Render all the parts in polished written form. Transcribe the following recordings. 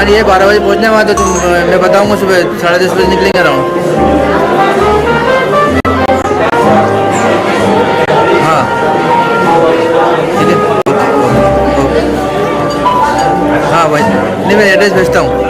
गाड़ी है, 12 बजे पहुंचने वाला, तो मैं बताऊंगा सुबह 10:30 बजे निकलेंगे अराउंड। हाँ ठीक है, ओके। हाँ भाई, नहीं मैं एड्रेस भेजता हूँ।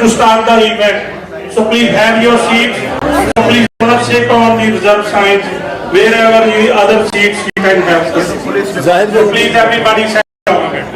to start the event. So please have your seats. So please do not sit on the reserved signs. Wherever the other seats you can have. So please everybody sit down.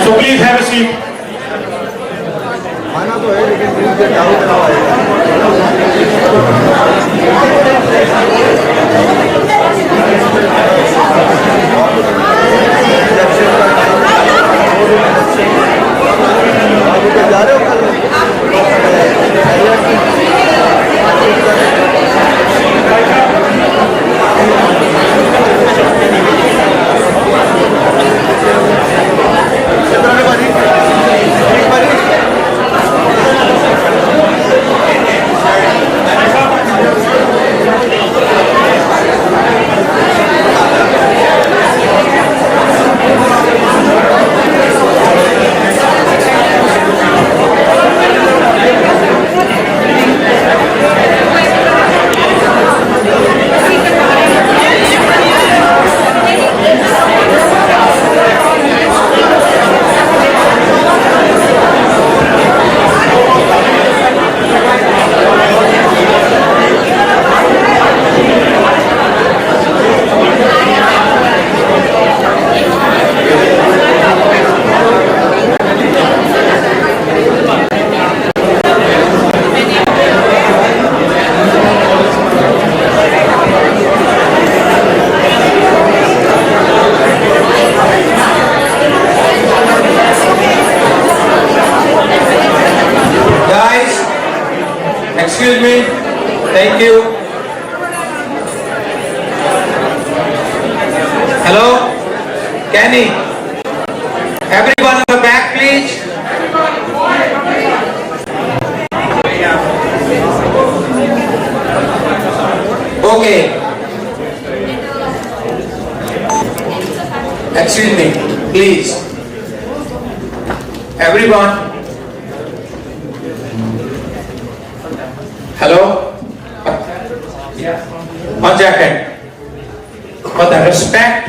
So please have a seat. खाना तो है लेकिन दिल के doubt ना आए जा रहे हो कल Excuse me. Thank you. Hello? Kenny? Everyone in the back, please. Okay. Excuse me, please. Everyone. Hello? 1 second. For the respect,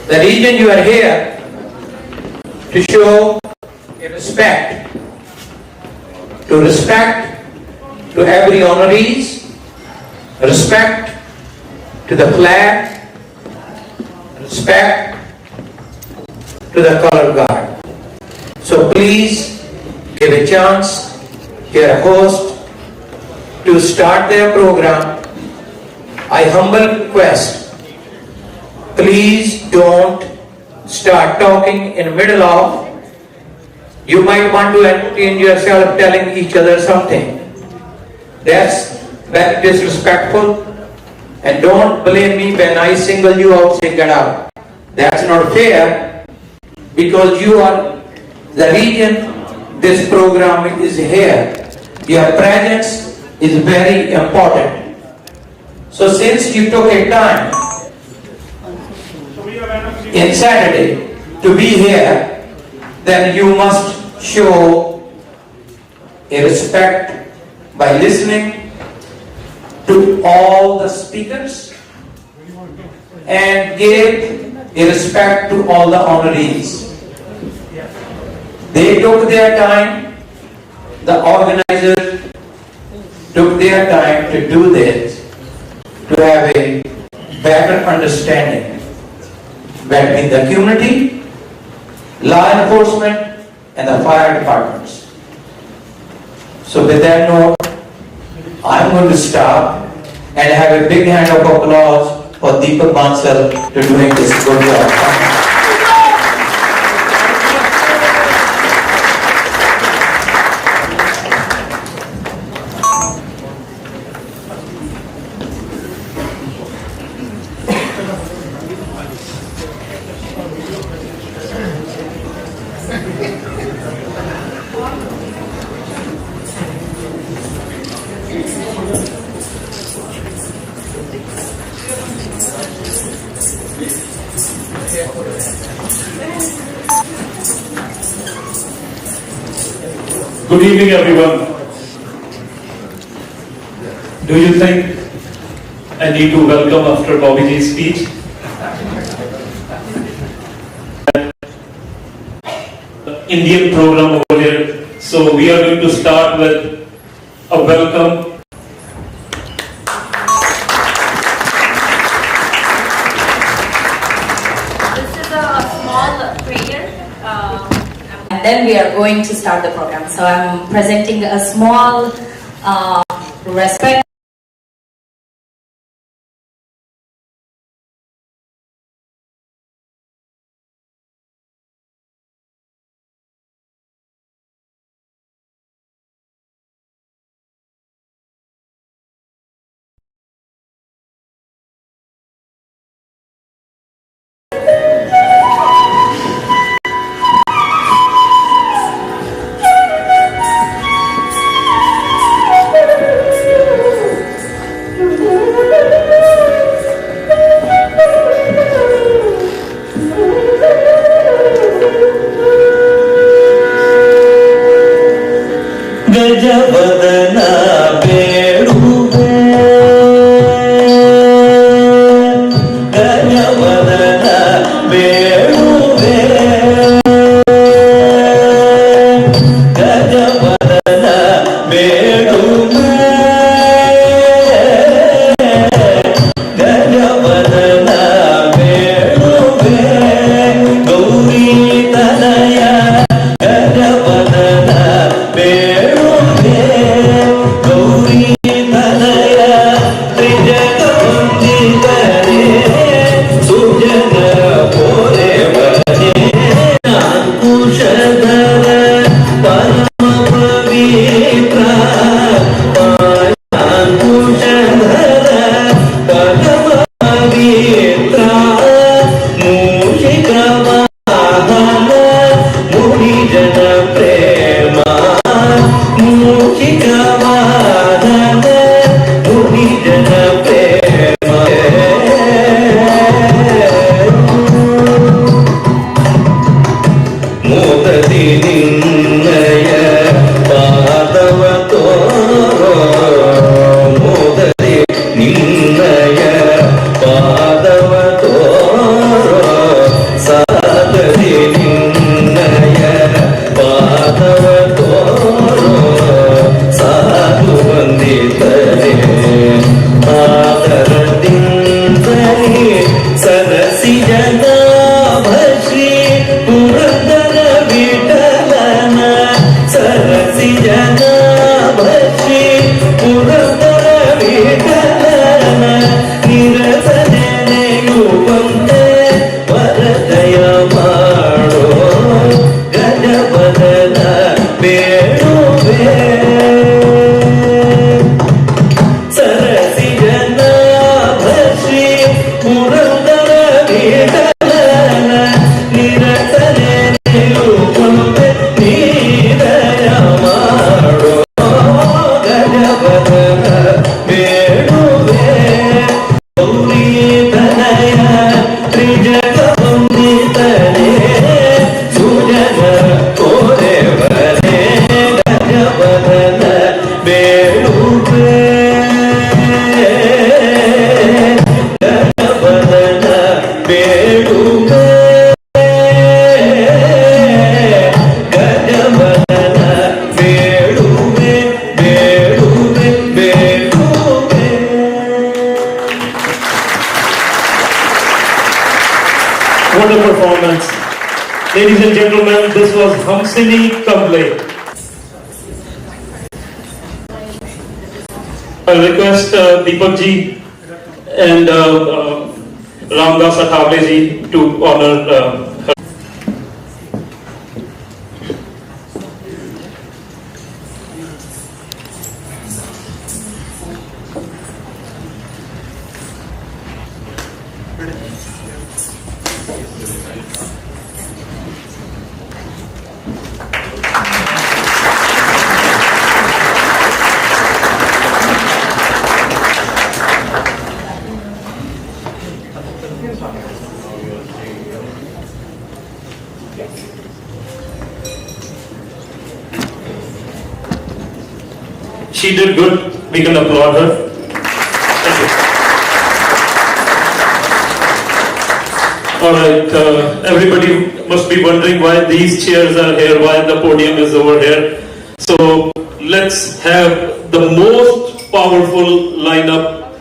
the reason you are here to show a respect, to every honorees, respect to the flag, respect to the color guard. So please give a chance to your host to start their program. I humble request, please don't start talking in the middle of. You might want to entertain yourself telling each other something. That's very disrespectful, and don't blame me when I single you out, say get out. That's not fair, because you are the reason this program is here. Your presence is very important. So since you took a time in Saturday to be here, then you must show a respect by listening to all the speakers and give a respect to all the honorees. They took their time, the organizers took their time to do this, to have a better understanding between the community, law enforcement, and the fire departments. So with that note, I'm going to stop and have a big hand of applause for Deepak Bansal to doing this good job. Good evening, everyone. Do you think I need to welcome after Bobby Ji's speech? The Indian program over here. So we are going to start with a welcome. This is a small prayer. And then we are going to start the program. So I'm presenting a small respect. What a performance. Ladies and gentlemen, this was Hamsini Kamble. I request Deepak ji and Ramdas Athawale ji to honor her. She did good. We can applaud her. Thank you. All right. Everybody must be wondering why these chairs are here, why the podium is over here. So let's have the most powerful lineup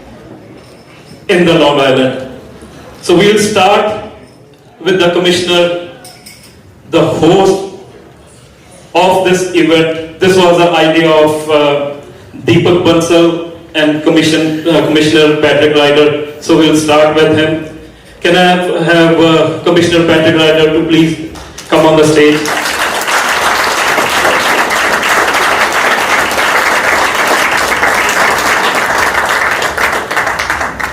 in the Long Island. So we'll start with the commissioner, the host of this event. This was the idea of Deepak Bansal and Commissioner Patrick Ryder. So we'll start with him. Can I have Commissioner Patrick Ryder to please come on the stage?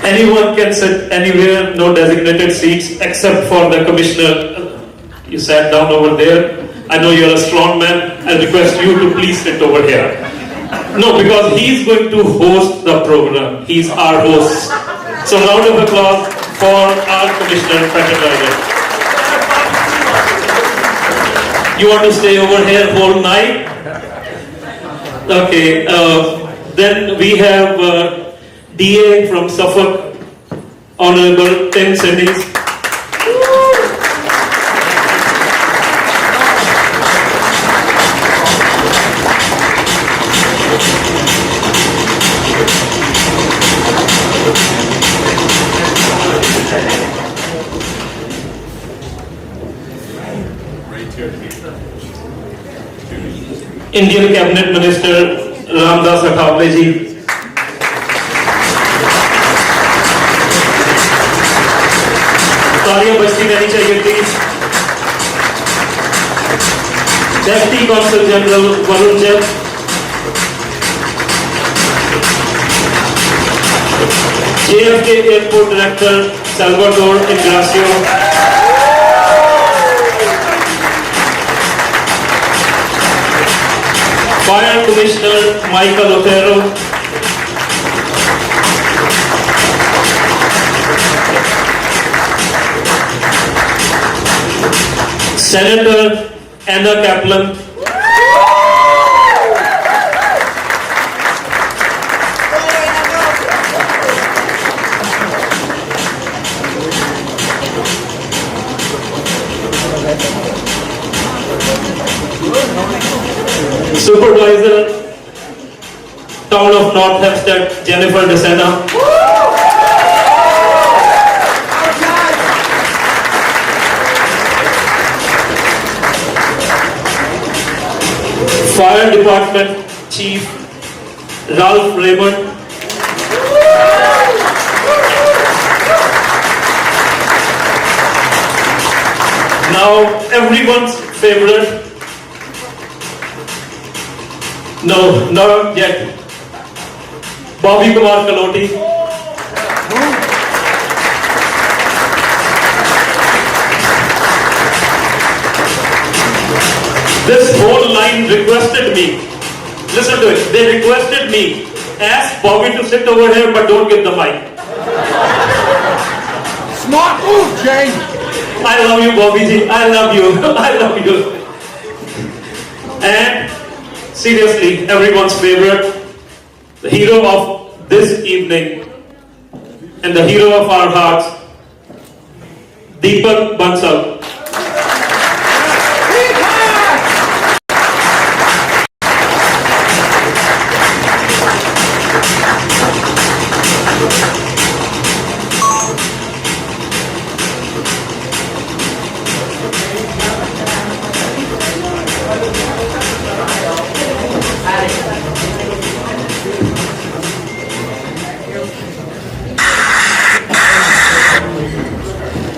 Anyone can sit anywhere, no designated seats except for the commissioner. You sat down over there. I know you're a strong man. I request you to please sit over here. No, because he's going to host the program. He's our host. So round of applause for our Commissioner Patrick Ryder. You want to stay over here whole night? Okay. Then we have DA from Suffolk, Honorable Tim Siddies. Indian Cabinet Minister Ramdas Athawale ji. तालियां बजती रहनी चाहिए please. Deputy Consul General Varun Jain. JFK Airport Director Salvador Ingracio. Fire Commissioner Michael Otero. Senator Anna Kaplan. Supervisor, Town of North Hempstead, Jennifer DeSena. Fire Department Chief Ralph Raymond. Now everyone's favorite. No, not yet. Bobby Kumar Kaloti. This whole line requested me. Listen to it. They requested me. Ask Bobby to sit over here, but don't give the mic. Smart move, Jane. I love you, Bobby ji. I love you. I love you. And seriously, everyone's favorite, the hero of this evening and the hero of our hearts, Deepak Bansal.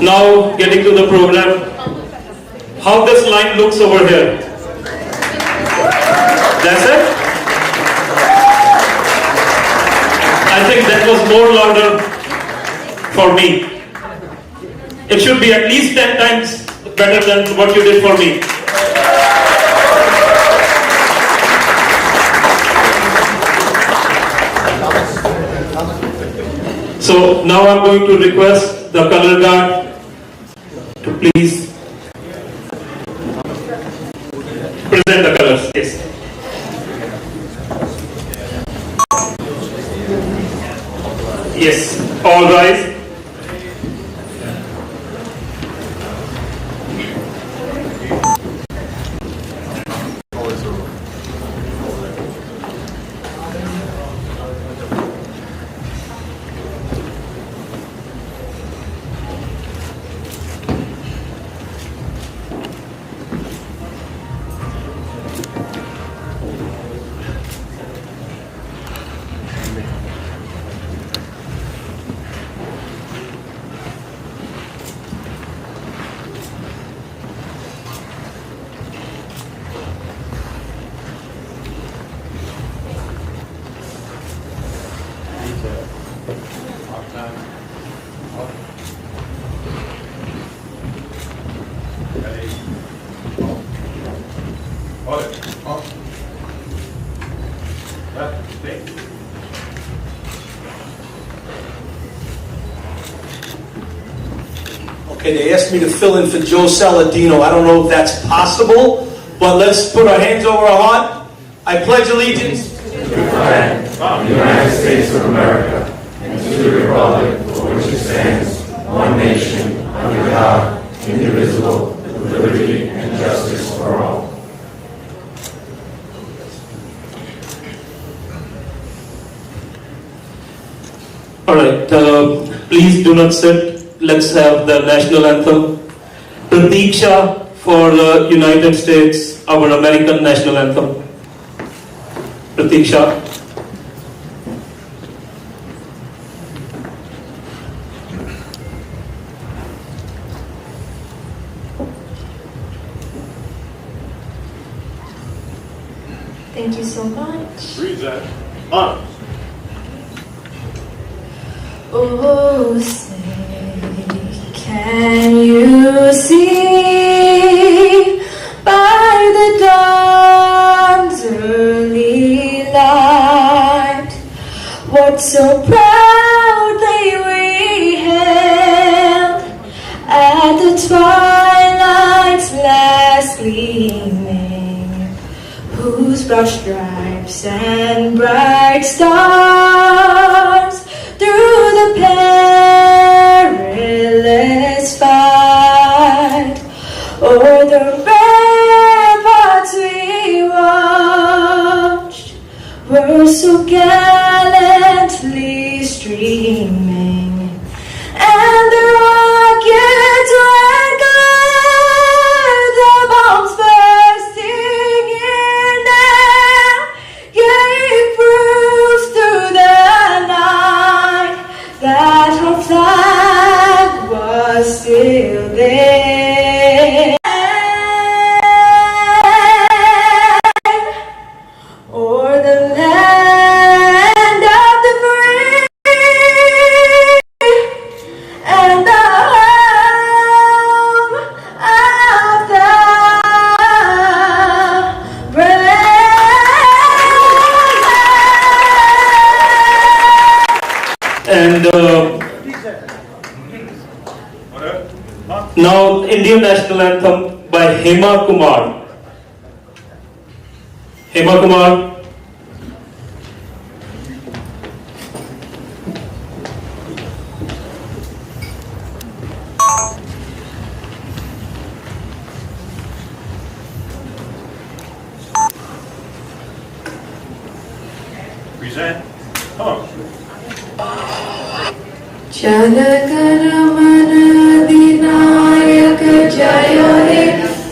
Now getting to the program. How this line looks over here. That's it? I think that was more louder for me. It should be at least 10 times better than what you did for me. So now I'm going to request the color guard to please present the colors. Yes. Yes, all rise. Okay, they asked me to fill in for Joe Saladino. I don't know if that's possible, but let's put our hands over our heart. I pledge allegiance to the flag of the United States of America and to the republic for which it stands, one nation, under God, indivisible, with liberty and justice for all. All right, please do not sit. Let's have the national anthem. Pratiksha for the United States, our American national anthem. Pratiksha. Thank you so much. Read that. On. Oh, say, can you see by the dawn's early light what so proudly we hailed at the twilight's last gleaming, whose broad stripes and bright stars through the perilous fight o'er the ramparts we watched were so gallantly streaming, and the rockets red glare, the bombs bursting in air gave proof through the night that our flag was still there. O'er the land of the free and the home of the brave. And now Indian national anthem by Hema Kumar. Hema Kumar. Present. On. जनगणमन अधिनायक जय हे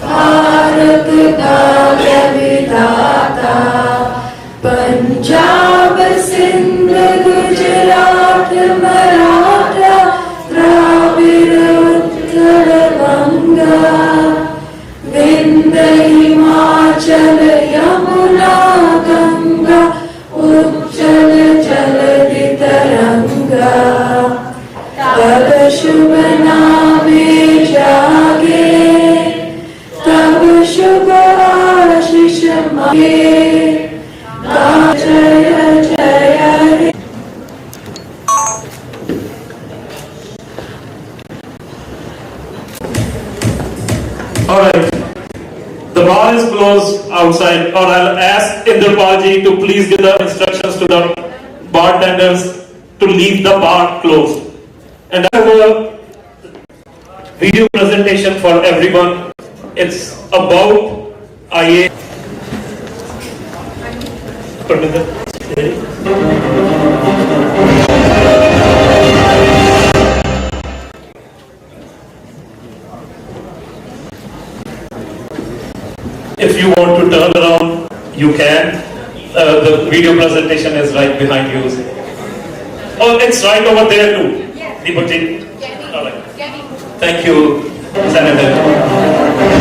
भारत भाग्य विधाता, पंजाब सिंध गुजरात मराठा द्राविड़ शुभ नामे जागे, तब शुभ आशीष मांगे, जय जय हे। Alright, the bar is closed outside, or I'll ask Indrapalji to please give the instructions to the bartenders to leave the bar closed. And I have a video presentation for everyone. It's about IA. If you want to turn around, you can. The video presentation is right behind you. Oh, it's right over there too. The boutique. All right. Thank you, Senator.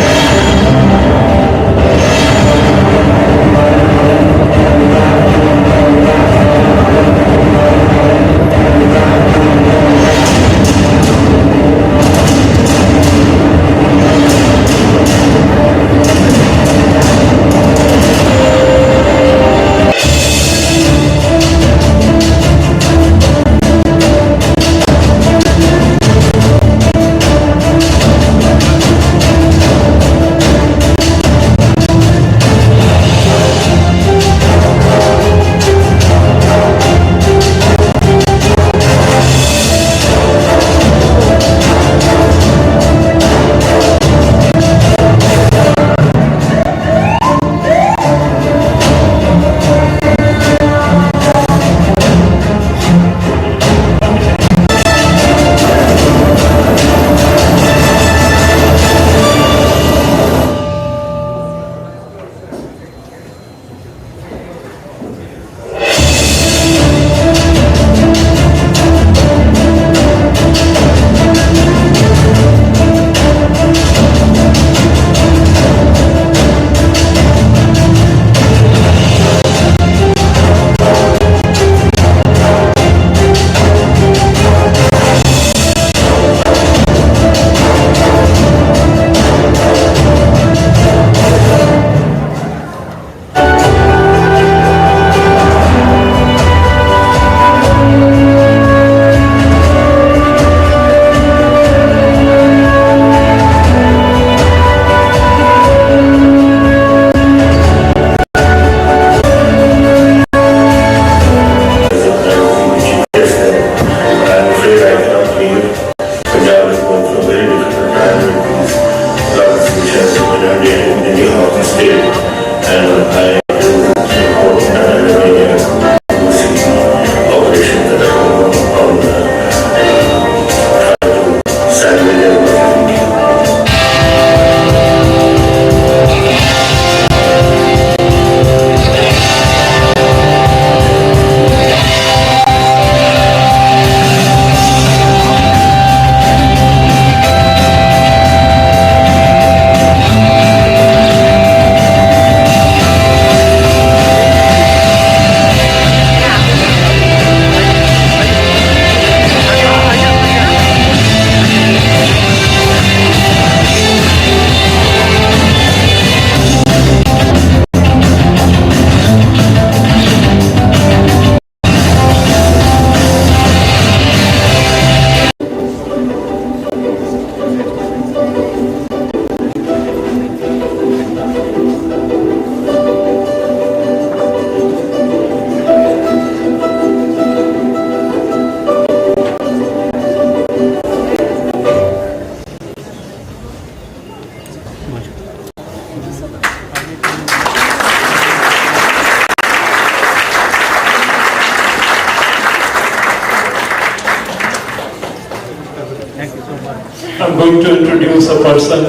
I'm going to introduce a person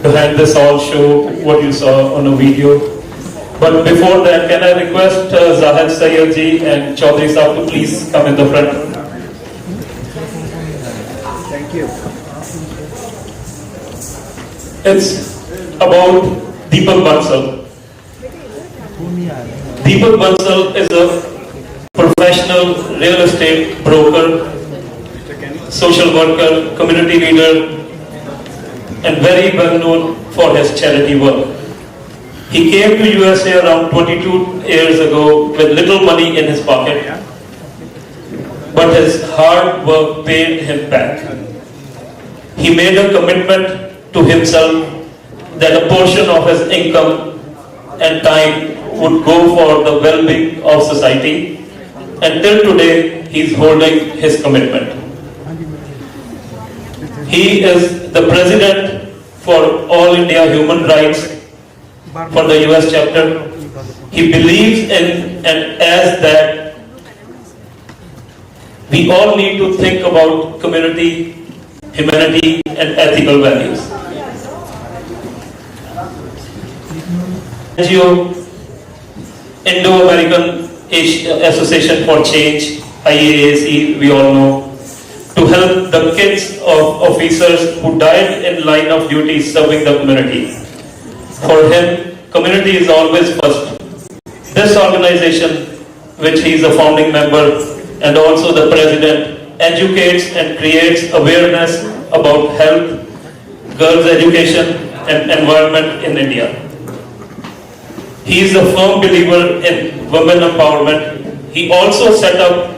behind this all show, what you saw on a video. But before that, can I request Zahid Sayyed ji and Chaudhary Saab to please come in the front. Thank you. It's about Deepak Bansal. Deepak Bansal is a professional real estate broker social worker, community leader, and very well known for his charity work. He came to USA around 22 years ago with little money in his pocket, but his hard work paid him back. He made a commitment to himself that a portion of his income and time would go for the well-being of society, and till today he is holding his commitment. He is the president for All India Human Rights for the US chapter. He believes in and as that we all need to think about community, humanity, and ethical values. NGO, Indo-American Association for Change, IAAC, we all know, to help the kids of officers who died in line of duty serving the community. For him, community is always first. This organization, which he is a founding member and also the president, educates and creates awareness about health, girls' education, and environment in India. He is a firm believer in women empowerment. He also set up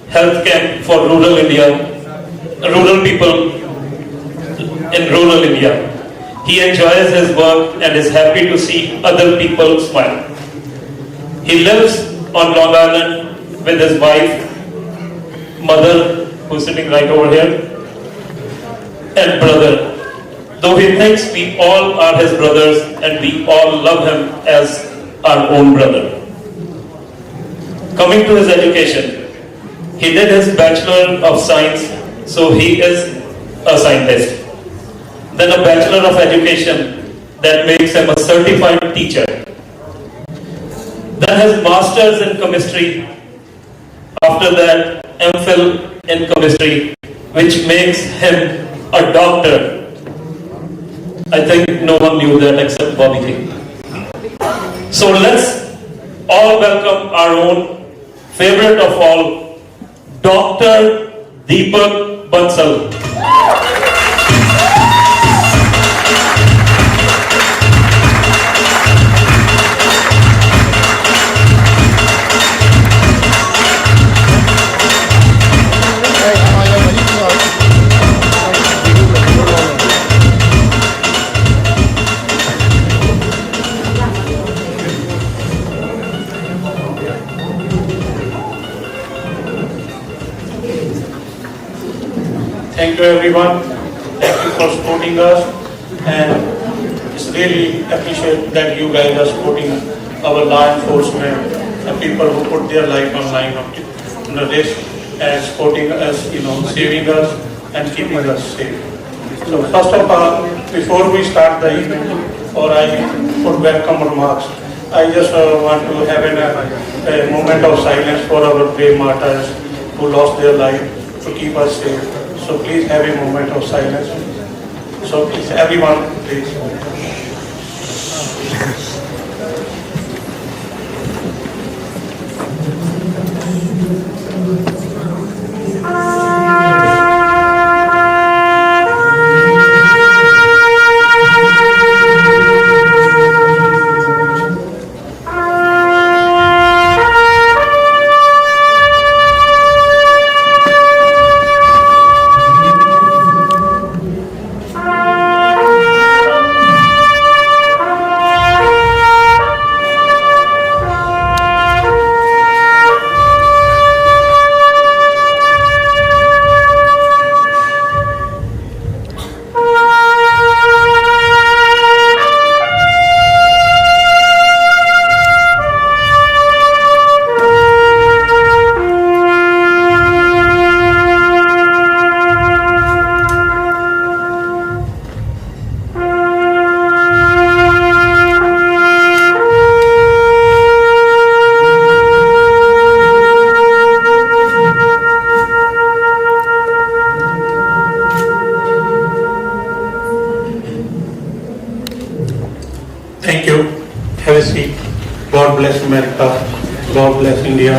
health camp for rural people in rural India. He enjoys his work and is happy to see other people smile. He lives on Long Island with his wife, mother, who's sitting right over here, and brother. Though he thinks we all are his brothers and we all love him as our own brother. Coming to his education, he did his Bachelor of Science, so he is a scientist. Then a Bachelor of Education, that makes him a certified teacher. Then his Masters in Chemistry, after that MPhil in Chemistry, which makes him a doctor. I think no one knew that except Bobby King. So let's all welcome our own favorite of all, Dr. Deepak Bansal. Thank you everyone. Thank you for supporting us, and it's really appreciate that you guys are supporting our law enforcement and people who put their life on line of risk and supporting us, saving us and keeping us safe. So first of all, before we start the event, or I put welcome remarks, I just want to have a moment of silence for our brave martyrs who lost their life to keep us safe. So please have a moment of silence. So please, everyone, please. Thank you. Have a seat. God bless America. God bless India.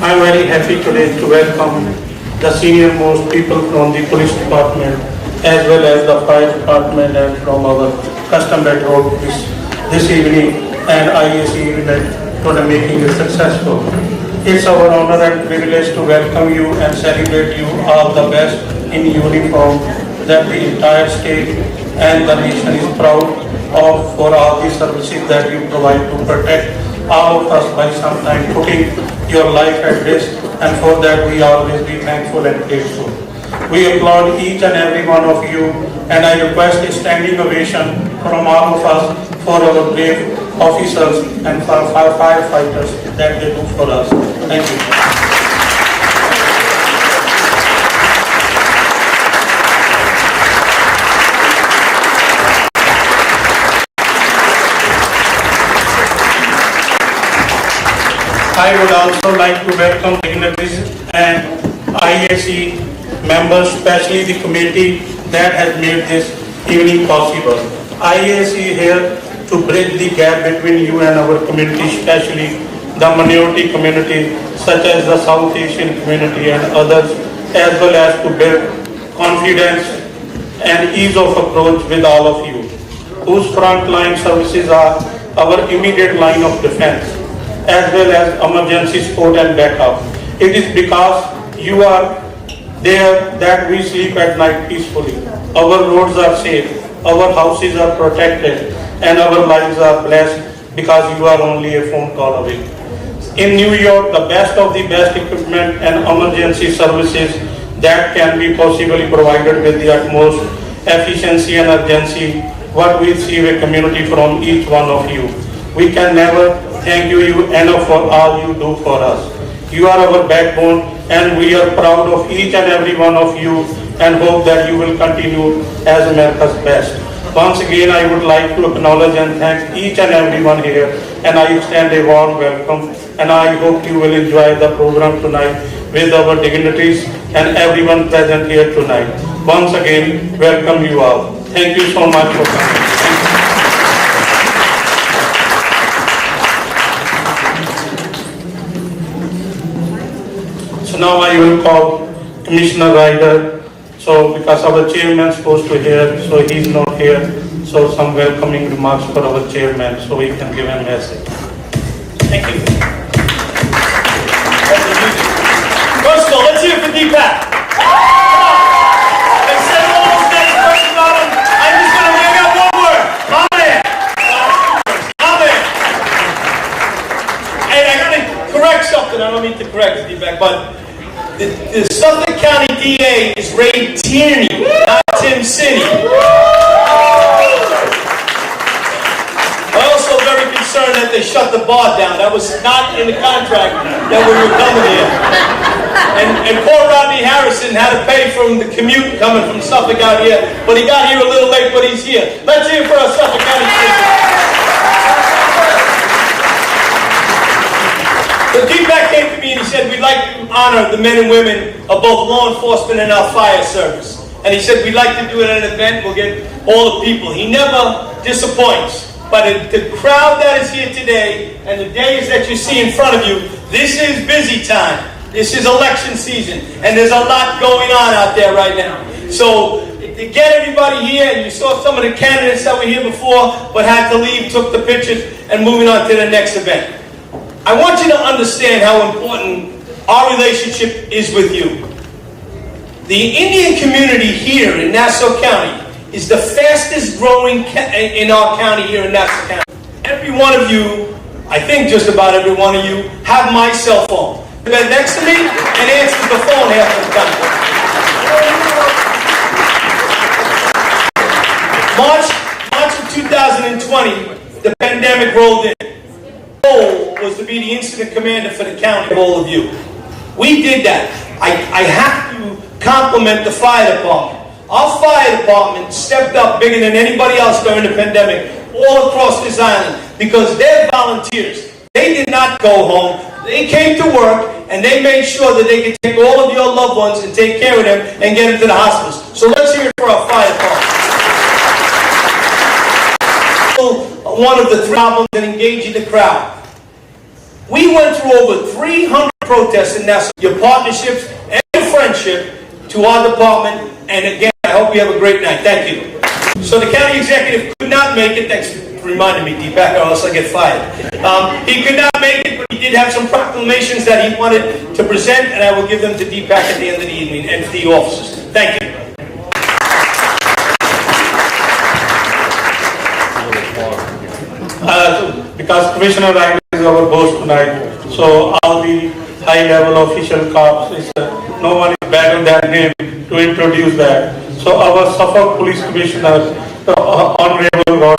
I am very happy today to welcome the senior most people from the police department as well as the fire department and from our custom bed road this evening and IAC event for making it successful. It's our honor and privilege to welcome you and celebrate you all the best in uniform that the entire state and the nation is proud of for all the services that you provide to protect all of us by sometimes putting your life at risk, and for that we always be thankful and grateful. We applaud each and every one of you, and I request a standing ovation from all of us for our brave officers and for firefighters that they do for us. Thank you. I would also like to welcome dignitaries and IAC members, especially the committee that has made this evening possible. IAC here to bridge the gap between you and our community, especially the minority community such as the South Asian community and others, as well as to build confidence and ease of approach with all of you, whose frontline services are our immediate line of defense, as well as emergency support and backup. It is because you are there that we sleep at night peacefully. Our roads are safe, our houses are protected, and our lives are blessed because you are only a phone call away. In New York, the best of the best equipment and emergency services that can be possibly provided with the utmost efficiency and urgency, what we receive a community from each one of you. We can never thank you enough for all you do for us. You are our backbone, and we are proud of each and every one of you and hope that you will continue as America's best. Once again, I would like to acknowledge and thank each and everyone here, and I extend a warm welcome, and I hope you will enjoy the program tonight with our dignitaries and everyone present here tonight. Once again, welcome you all. Thank you so much for coming. So now I will call Commissioner Ryder. So because our chairman is supposed to hear, so he's not here. So some welcoming remarks for our chairman, so we can give him a message. Thank you. First of all, let's hear it for Deepak. They said all those nice words about him. I'm just going to bring up one word. Amen. Amen. Hey, I got to correct something. I don't mean to correct Deepak, but the Suffolk County DA is Ray Tierney, not Tim City. I'm also very concerned that they shut the bar down. That was not in the contract that we were coming here. And poor Rodney Harrison had to pay from the commute coming from Suffolk out here, but he got here a little late, but he's here. Let's hear it for our Suffolk County citizens. So Deepak came to me and he said, we'd like to honor the men and women of both law enforcement and our fire service. And he said, we'd like to do it at an event, we'll get all the people. He never disappoints. But the crowd that is here today and the days that you see in front of you, this is busy time. This is election season. And there's a lot going on out there right now. So to get everybody here, and you saw some of the candidates that were here before, but had to leave, took the pictures, and moving on to the next event. I want you to understand how important our relationship is with you. The Indian community here in Nassau County is the fastest growing in our county here in Nassau County. Every one of you, I think just about every one of you, have my cell phone. They're next to me and answers the phone half the time. March of 2020, the pandemic rolled in. Goal was to be the incident commander for the county of all of you. We did that. I have to compliment the fire department. Our fire department stepped up bigger than anybody else during the pandemic all across this island because they're volunteers. They did not go home. They came to work and they made sure that they could take all of your loved ones and take care of them and get them to the hospitals. So let's hear it for our fire department. One of the three problems in engaging the crowd. We went through over 300 protests in Nassau. Your partnerships and your friendship to our department. And again, I hope you have a great night. Thank you. So the county executive could not make it. Thanks for reminding me, Deepak, or else I get fired. He could not make it, but he did have some proclamations that he wanted to present, and I will give them to Deepak at the end of the evening and to the officers. Thank you. Because Commissioner Ryan is our host tonight, so all the high-level official cops, no one is better than him to introduce that. So our Suffolk Police Commissioner, the Honorable Rod.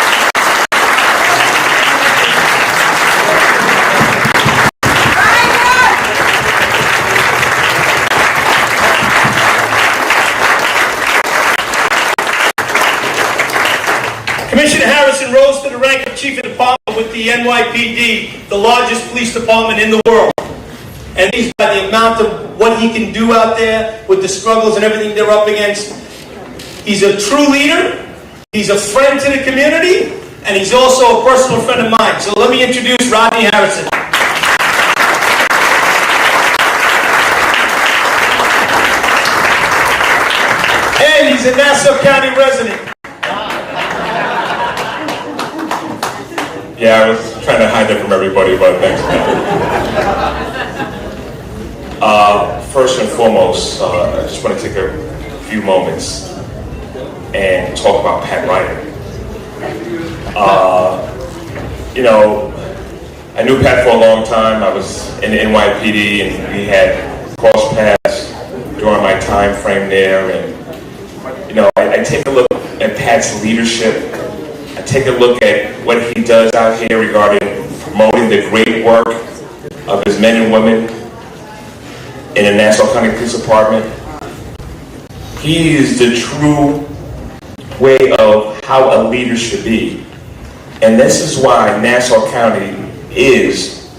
Commissioner Harrison rose to the rank of Chief of Department with the NYPD, the largest police department in the world. And he's by the amount of what he can do out there with the struggles and everything they're up against. He's a true leader, he's a friend to the community, and he's also a personal friend of mine. So let me introduce Rodney Harrison. And he's a Nassau County resident. Yeah, I was trying to hide it from everybody, but thanks. First and foremost, I just want to take a few moments and talk about Pat Ryder. You know, I knew Pat for a long time. I was in the NYPD, and we had crossed paths during my time frame there. And you know, I take a look at Pat's leadership. I take a look at what he does out here regarding promoting the great work of his men and women in the Nassau County Police Department. He is the true way of how a leader should be. And this is why Nassau County is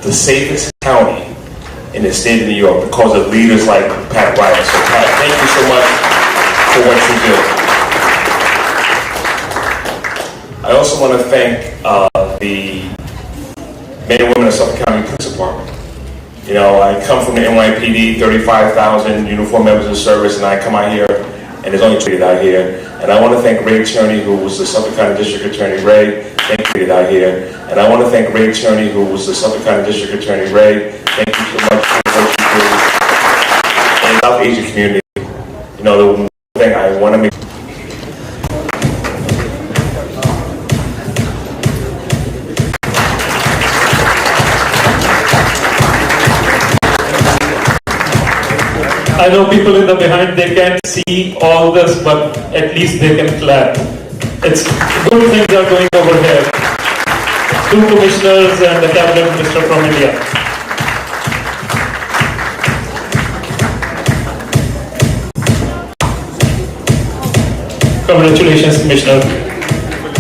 the safest county in the state of New York, because of leaders like Pat Ryder. So Pat, thank you so much for what you do. I also want to thank the men and women of Suffolk County Police Department. You know, I come from the NYPD, 35,000 uniformed members of service, and I come out here, and there's only 2 out here. And I want to thank Ray Cherney, who was the Suffolk County District Attorney. Ray, thank you out here. And I want to thank Ray Cherney, who was the Suffolk County District Attorney. Ray, thank you so much for what you do in the South Asian community. You know, the one thing I want to make I know people in the behind, they can't see all this, but at least they can clap. It's good things are going over here. 2 commissioners and the cabinet minister from India. Congratulations, Commissioner.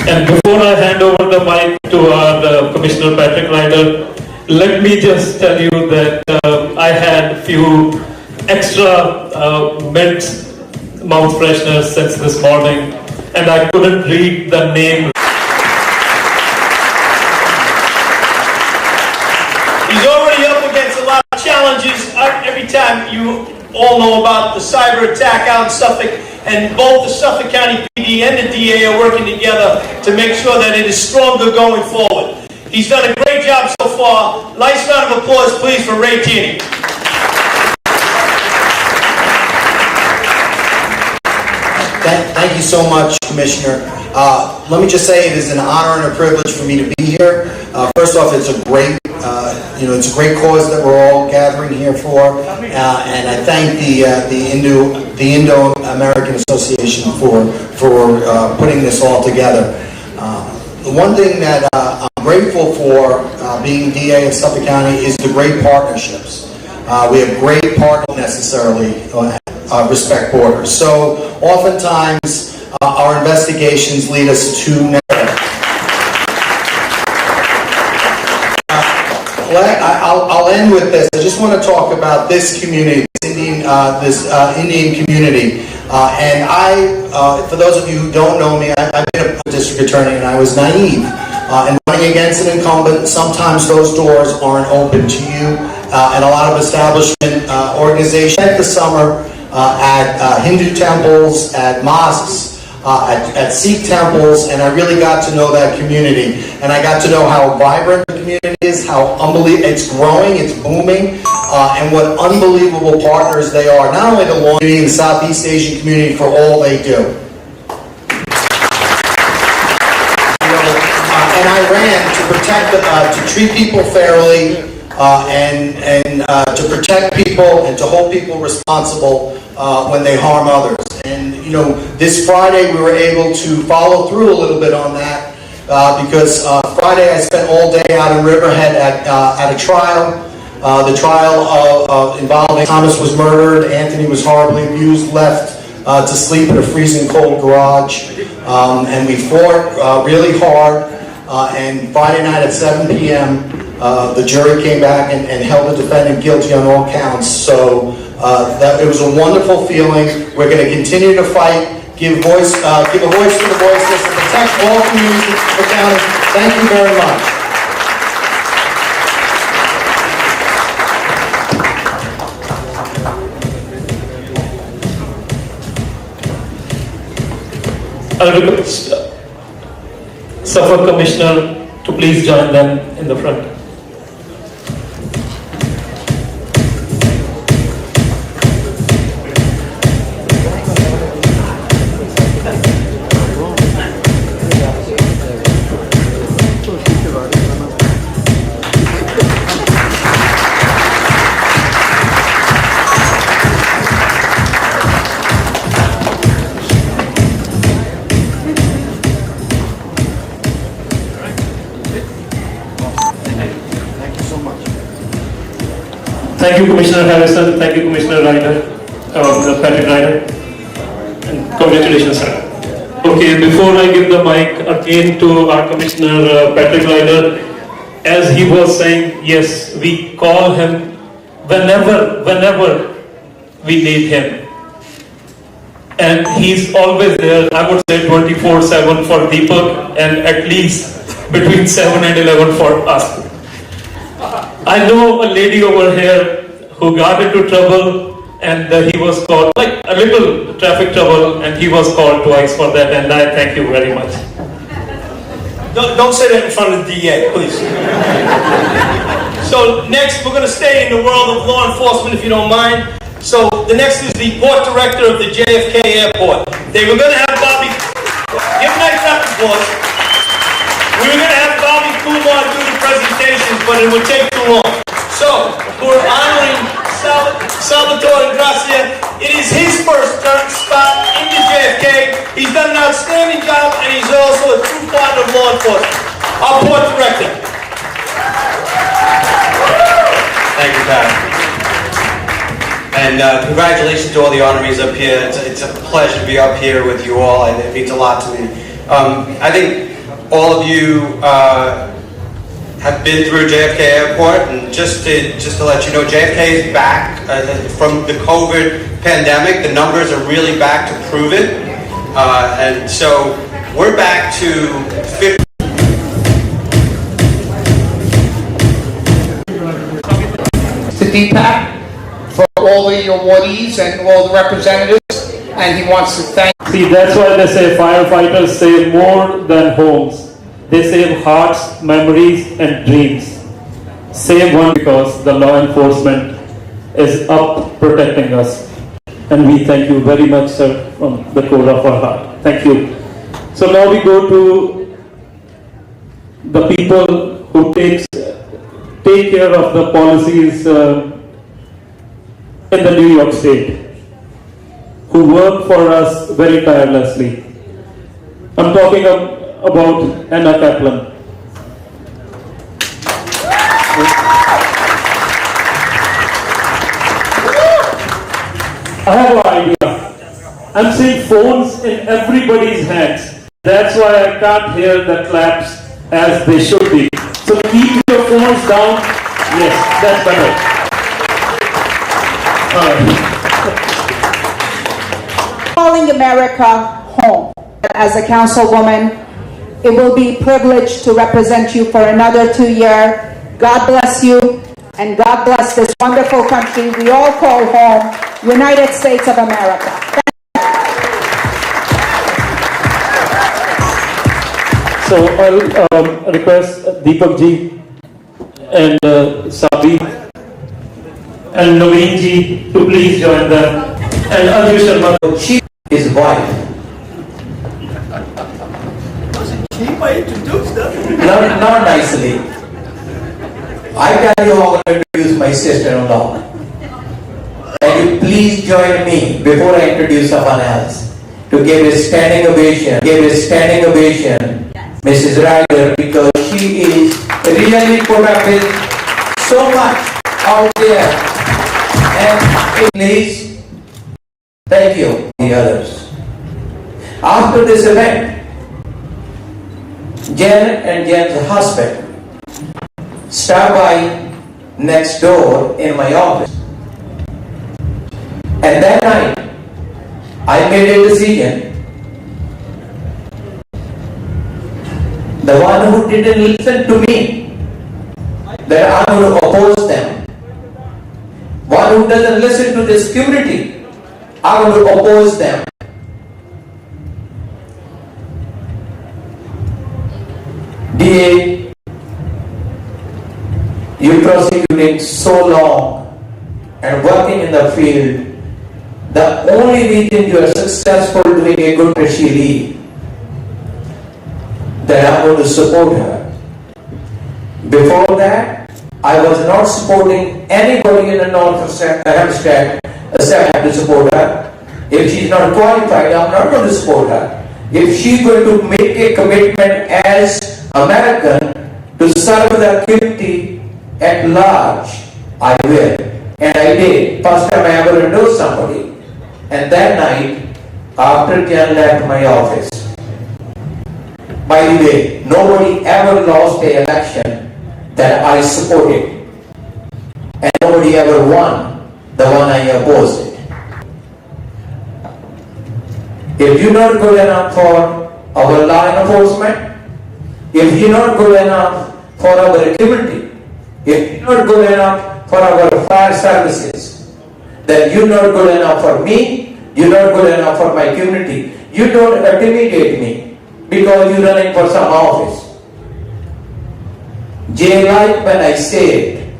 And before I hand over the mic to our Commissioner Patrick Ryder, let me just tell you that I had a few extra mint mouth fresheners since this morning, and I couldn't read the name. He's already up against a lot of challenges. Every time, you all know about the cyber attack out in Suffolk, and both the Suffolk County PD and the DA are working together to make sure that it is stronger going forward. He's done a great job so far. Nice round of applause, please, for Ray Tierney. Thank you so much, Commissioner. Let me just say it is an honor and a privilege for me to be here. First off, it's a great, it's a great cause that we're all gathering here for, and I thank the Indo-American Association for putting this all together. The one thing that I'm grateful for being DA of Suffolk County is the great partnerships. We have great partners necessarily. Respect borders. So oftentimes our investigations lead us to narrative. I'll end with this. I just want to talk about this community, this Indian community. And for those of you who don't know me, I've been a district attorney, and I was naive. And running against an incumbent, sometimes those doors aren't open to you and a lot of establishment organizations. Spent the summer at Hindu temples, at mosques, at Sikh temples, and I really got to know that community. And I got to know how vibrant the community is, how unbelievable, it's growing, it's booming, and what unbelievable partners they are. Not only the law community and the Southeast Asian community for all they do. And I ran to protect, to treat people fairly, and to protect people and to hold people responsible when they harm others. And you know, this Friday we were able to follow through a little bit on that because Friday I spent all day out in Riverhead at a trial. The trial involving Thomas was murdered, Anthony was horribly abused, left to sleep in a freezing cold garage, and we fought really hard. And Friday night at 7 p.m. The jury came back and held the defendant guilty on all counts. So that it was a wonderful feeling. We're going to continue to fight, give a voice to the voiceless, and protect all communities in the county. Thank you very much. I'll request Suffolk Commissioner to please join them in the front. Thank you, Commissioner Harrison. Thank you, Commissioner Patrick Ryder. And congratulations, sir. Okay, before I give the mic again to our Commissioner Patrick Ryder, as he was saying, yes, we call him whenever we need him. And he's always there, I would say 24/7 for Deepak and at least between 7 and 11 for us. I know a lady over here who got into trouble and he was called, like a little traffic trouble, and he was called twice for that, and I thank you very much. Don't say that in front of the DA, please. So next, we're going to stay in the world of law enforcement, if you don't mind. So the next is the port director of the JFK Airport. They were going to have Bobby, give a nice round of applause. We were going to have Bobby Kumar do the presentations, but it would take too long. So, we're honoring Salvatore Gracia. It is his first spot in the JFK. He's done an outstanding job, and he's also a true partner of law enforcement. Our port director. Thank you, Pat. And congratulations to all the honorees up here. It's a pleasure to be up here with you all, and it means a lot to me. I think all of you have been through JFK Airport, and just to let you know, JFK is back from the COVID pandemic. The numbers are really back to prove it, and so we're back to 50. To Deepak for all the awardees and all the representatives, and he wants to thank. See, that's why they say firefighters save more than homes. They save hearts, memories, and dreams. Save one because the law enforcement is up protecting us. And we thank you very much, sir, from the core of our heart. Thank you. So now we go to the people who take care of the policies in the New York State, who work for us very tirelessly. I'm talking about Anna Kaplan. I have an idea. I'm seeing phones in everybody's hands. That's why I can't hear the claps as they should be. So keep your phones down. Yes, that's better. Calling America home. As a councilwoman, it will be a privilege to represent you for another 2 years. God bless you. and God bless this wonderful country we all call home, United States of America. So I'll request Deepak ji and Sabi and Naveen ji to please join them, and Ajay Sharma. She is wife. Not nicely. I tell you how to introduce my sister-in-law. And you please join me before I introduce someone else to give a standing ovation. Mrs. Ryder, because she is really put up with so much out there. And please, thank you, the others. After this event, Jen and Jen's husband stopped by next door in my office. And that night, I made a decision. The one who didn't listen to me, that I'm going to oppose them. One who doesn't listen to this community, I'm going to oppose them. DA, you prosecuting so long and working in the field, the only reason you are successful doing a good Rashidi, that I'm going to support her. Before that, I was not supporting anybody in the North Hempstead except I have to support her. If she's not qualified, I'm not going to support her. If she's going to make a commitment as American to serve the community at large, I will. And I did. First time I ever endorsed somebody. And that night, after Jen left my office, by the way, nobody ever lost an election that I supported. And nobody ever won the one I opposed. If you're not good enough for our law enforcement, if you're not good enough for our community, if you're not good enough for our fire services, then you're not good enough for me, you're not good enough for my community. You don't intimidate me because you're running for some office. Jay, like when I said,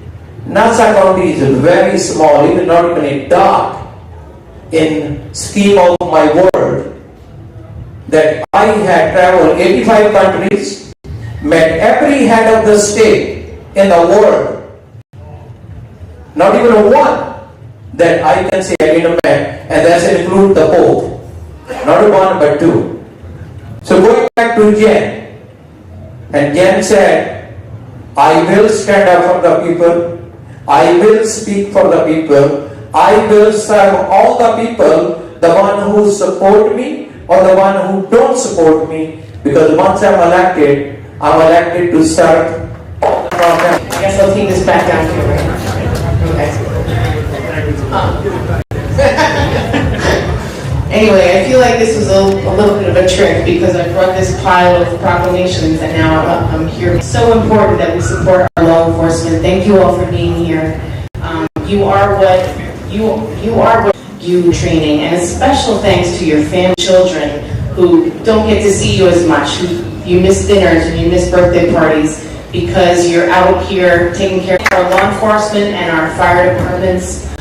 Nassau County is very small, even not even a dot in scheme of my world, that I had traveled 85 countries, met every head of the state in the world, not even one that I can say I didn't met, and that's include the Pope, not one but two. So going back to Jen, and Jen said, I will stand up for the people, I will speak for the people, I will serve all the people, the one who support me or the one who don't support me, because once I'm elected to serve all the problems. I guess I'll take this back down here, right? Okay. Anyway, I feel like this was a little bit of a trick because I brought this pile of proclamations and now I'm here. It's so important that we support our law enforcement. Thank you all for being here. You are what you training, and a special thanks to your family children who don't get to see you as much. You miss dinners and you miss birthday parties because you're out here taking care of our law enforcement and our fire departments.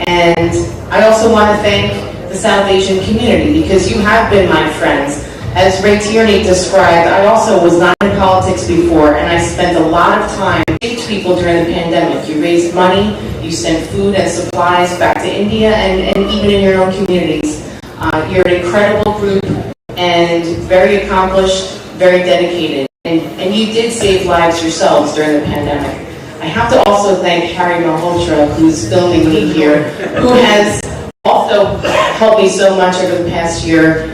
And I also want to thank the South Asian community because you have been my friends. As Ray Tierney described, I also was not in politics before, and I spent a lot of time with people during the pandemic. You raised money, you sent food and supplies back to India, and even in your own communities. You're an incredible group and very accomplished, very dedicated. And you did save lives yourselves during the pandemic. I have to also thank Harry Malhotra, who's filming me here, who has also helped me so much over the past year,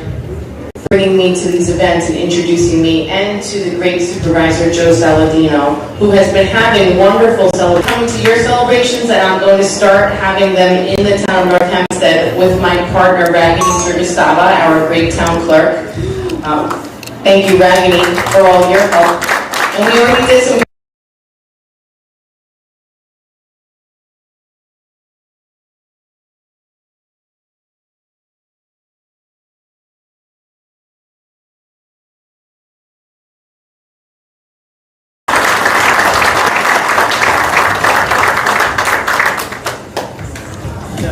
bringing me to these events and introducing me, and to the great supervisor, Joe Saladino, who has been having wonderful celebrations. Coming to your celebrations, and I'm going to start having them in the town of North Hempstead with my partner, Ragini Srivastava, our great town clerk. Thank you, Ragini, for all your help. And we already did some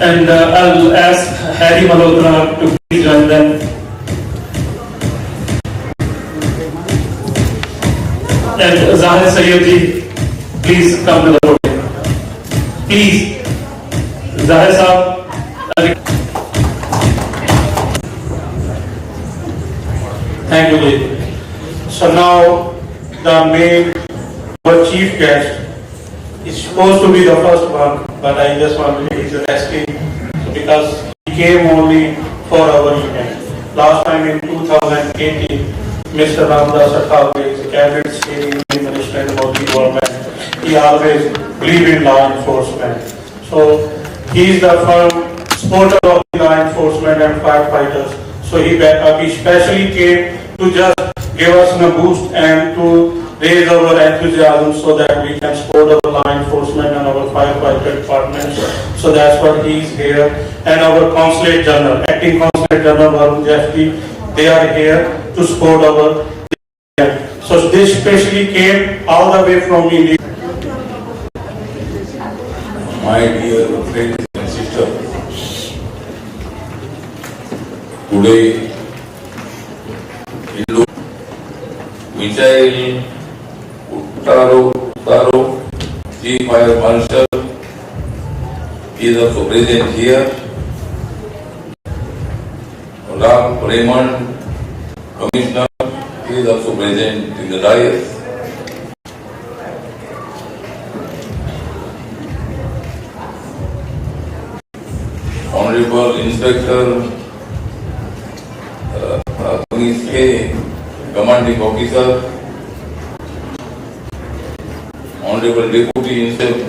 And I'll ask Harry Malhotra to please join them. And Zahir Sayyedji, please come to the podium. Please, Zahir Saab. Thank you, Lee. So now the main, our chief guest is supposed to be the first one, but I just want to he's resting because he came only for our event. Last time in 2018, Mr. Ramdas Athawale is a cabinet steering minister in Modi government. He always believed in law enforcement. So he is the firm supporter of the law enforcement and firefighters. So he especially came to just give us a boost and to raise our enthusiasm so that we can support our law enforcement and our firefighter departments. So that's what he's here. And our Consulate General, Acting Consulate General Varun Jeffrey, they are here to support our. So they especially came all the way from India. My dear friends and sisters, today, Michael Uttaro, Chief Fire Marshal, is also present here. Ram Raymond, Commissioner, is also present in the dais. Honorable Inspector Police K, Commanding Officer, Honorable Deputy Inspector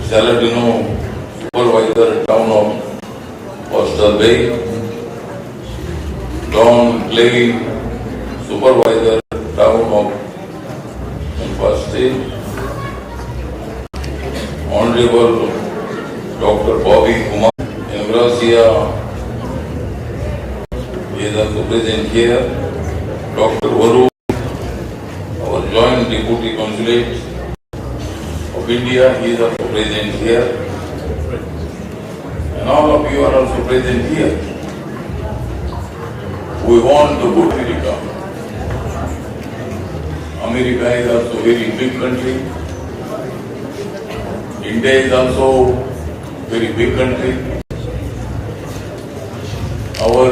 Saladino, Supervisor Town of Coastal Bay, Don Levy, Supervisor Town of First State, Honorable Dr. Bobby Kumar, Ingracia is also present here. Dr. Varu, our Joint Deputy Consulate of India, is also present here. And all of you are also present here. We want the good America. America is also a very big country. India is also a very big country. Our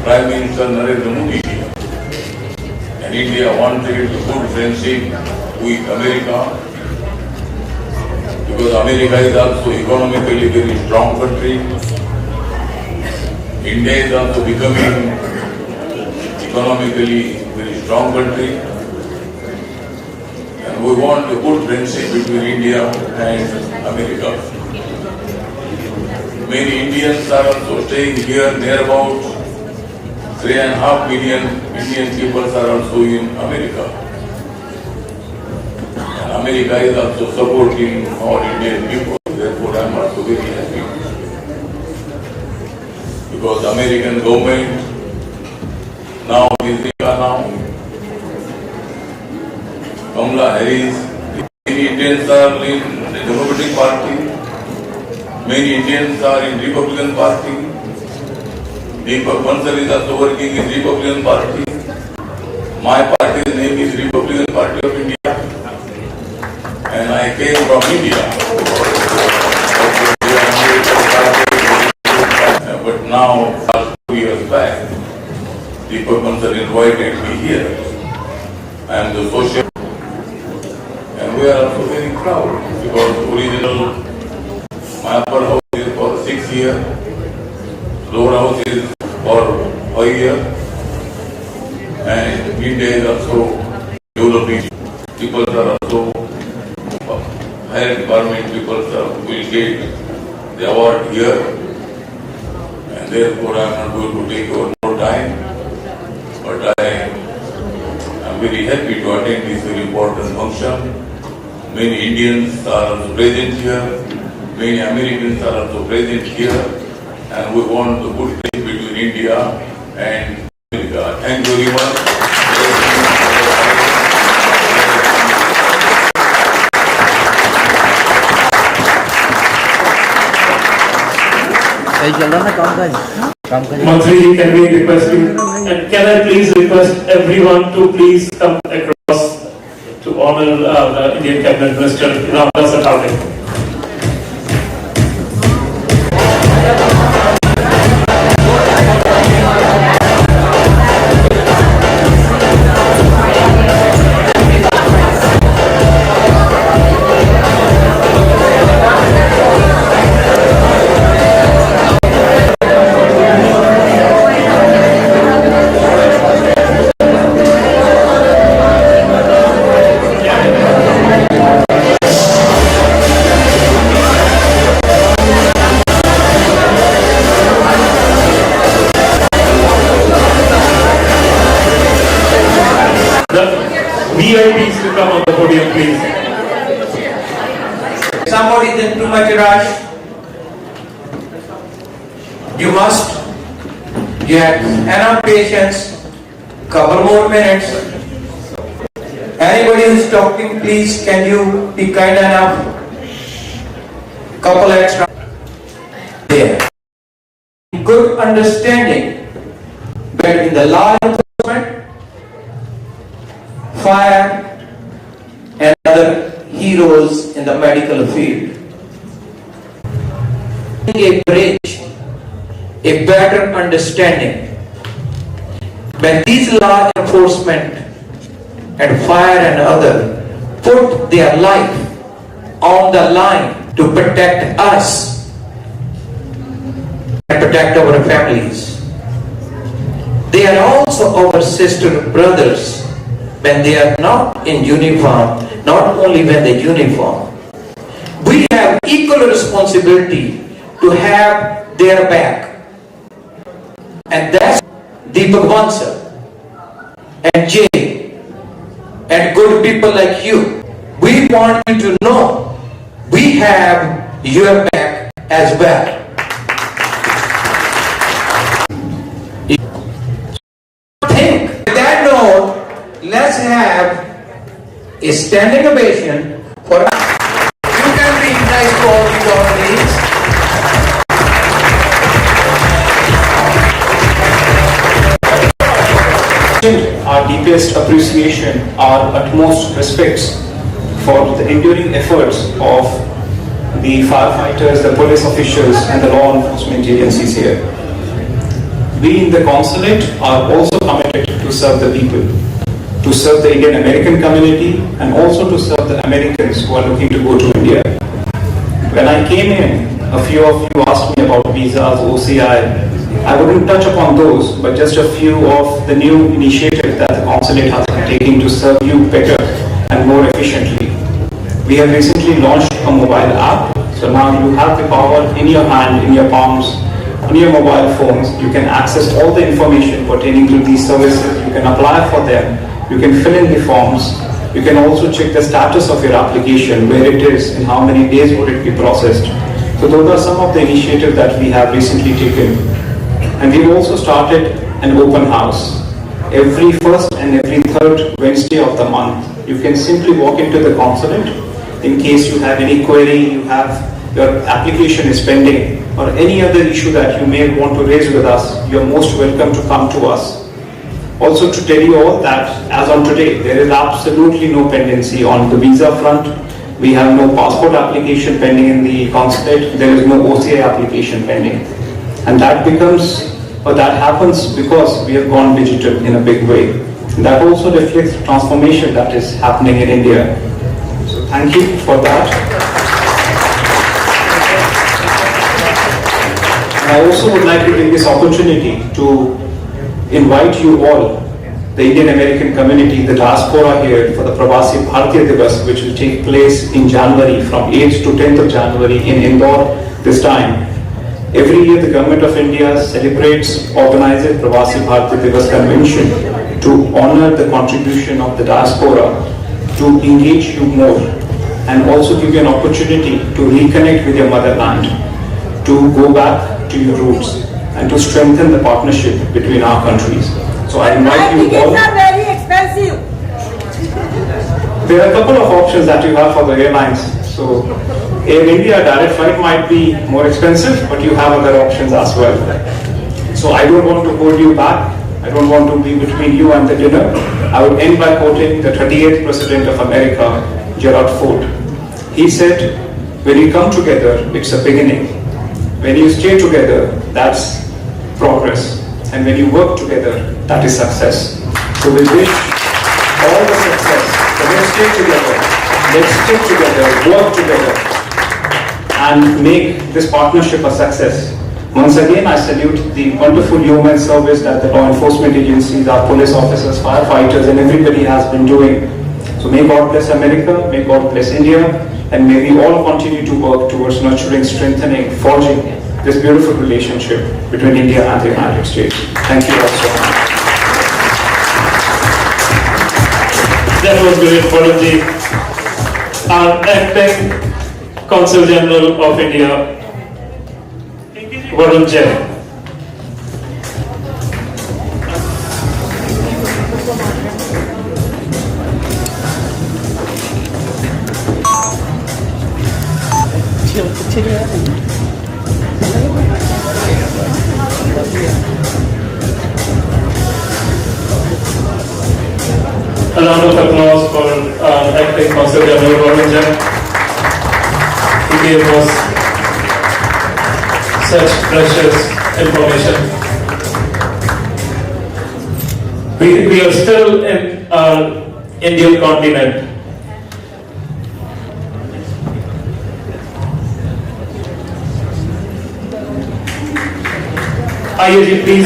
Prime Minister Narendra Modi and India wanted a good friendship with America because America is also economically very strong country. India is also becoming economically very strong country. And we want a good friendship between India and America. Many Indians are also staying here, near about 3.5 million Indian people are also in America. And America is also supporting our Indian people, therefore I am also very happy. Because American government now is Kamala Harris, many Indians are in the Democratic Party, many Indians are in Republican Party. Deepak Bansal is also working in Republican Party. My party's name is Republican Party of India. And I came from India. But now, last 2 years back, Deepak Bansal invited me here. I am the social. And we are also very proud because original my upper house is for 6 years, lower house is for 5 years, and India is also developing. People are also higher department people will get the award here, and therefore I am not going to take over more time, but I am very happy to attend this very important function. Many Indians are also present here. Many Americans are also present here, and we want the good thing between India and America. Thank you very much. सही चल रहा है काम का Mantri, can we request you, and can I please request everyone to please come across to honor the Indian Cabinet Minister Ramdas Athalye. VIPs to come on the podium, please. Somebody is in too much rush. You have enough patience. Couple more minutes. Anybody who is talking, please, can you be kind enough? Couple extra. There. Good understanding between the law enforcement, fire, and other heroes in the medical field. A bridge, a better understanding. When these law enforcement and fire and other put their life on the line to protect us and protect our families, they are also our sister brothers when they are not in uniform, not only when they uniform. We have equal responsibility to have their back. And that's Deepak Bansal and Jay and good people like you. We want you to know we have your back as well. Think with that note, let's have a standing ovation for us. You can be nice to all these honorees. Our deepest appreciation, our utmost respects for the enduring efforts of the firefighters, the police officials and the law enforcement agencies here. We in the consulate are also committed to serve the people, to serve the Indian-American community and also to serve the Americans who are looking to go to India. When I came in, a few of you asked me about visas, OCI. I wouldn't touch upon those, but just a few of the new initiatives that the consulate has taken to serve you better and more efficiently. We have recently launched a mobile app, so now you have the power in your hand, in your palms, on your mobile phones. You can access all the information pertaining to these services, you can apply for them, you can fill in the forms, you can also check the status of your application, where it is, and how many days would it be processed. So those are some of the initiatives that we have recently taken. And we've also started an open house. Every first and every third Wednesday of the month, you can simply walk into the consulate in case you have any query, your application is pending, or any other issue that you may want to raise with us. You're most welcome to come to us. Also to tell you all that as on today, there is absolutely no pendency on the visa front. We have no passport application pending in the consulate. There is no OCI application pending. And that happens because we have gone digital in a big way. That also reflects the transformation that is happening in India. So thank you for that. And I also would like to take this opportunity to invite you all, the Indian-American community, the diaspora here, for the Pravasi Bharatiya Divas, which will take place in January, from 8th to 10th of January in Indore this time. Every year the Government of India organizes Pravasi Bharatiya Divas Convention to honor the contribution of the diaspora, to engage you more, and also give you an opportunity to reconnect with your motherland, to go back to your roots, and to strengthen the partnership between our countries. So I invite you all. Tickets are very expensive. There are a couple of options that you have for the airlines. So Air India direct flight might be more expensive, but you have other options as well. So I don't want to hold you back. I don't want to be between you and the dinner. I would end by quoting the 38th President of America, Gerald Ford. He said, when you come together, it's a beginning. When you stay together, that's progress. And when you work together, that is success. So we wish all the success. So let's stay together. Let's stick together, work together, and make this partnership a success. Once again, I salute the wonderful human service that the law enforcement agencies, our police officers, firefighters, and everybody has been doing. So may God bless America, may God bless India, and may we all continue to work towards nurturing, strengthening, forging this beautiful relationship between India and the United States. Thank you all so much. That was great, Varunji. Our acting Consul General of India, Varun Jain. A round of applause for acting Consul General Varun Jain. He gave us such precious information. We are still in our Indian continent. आइए जी please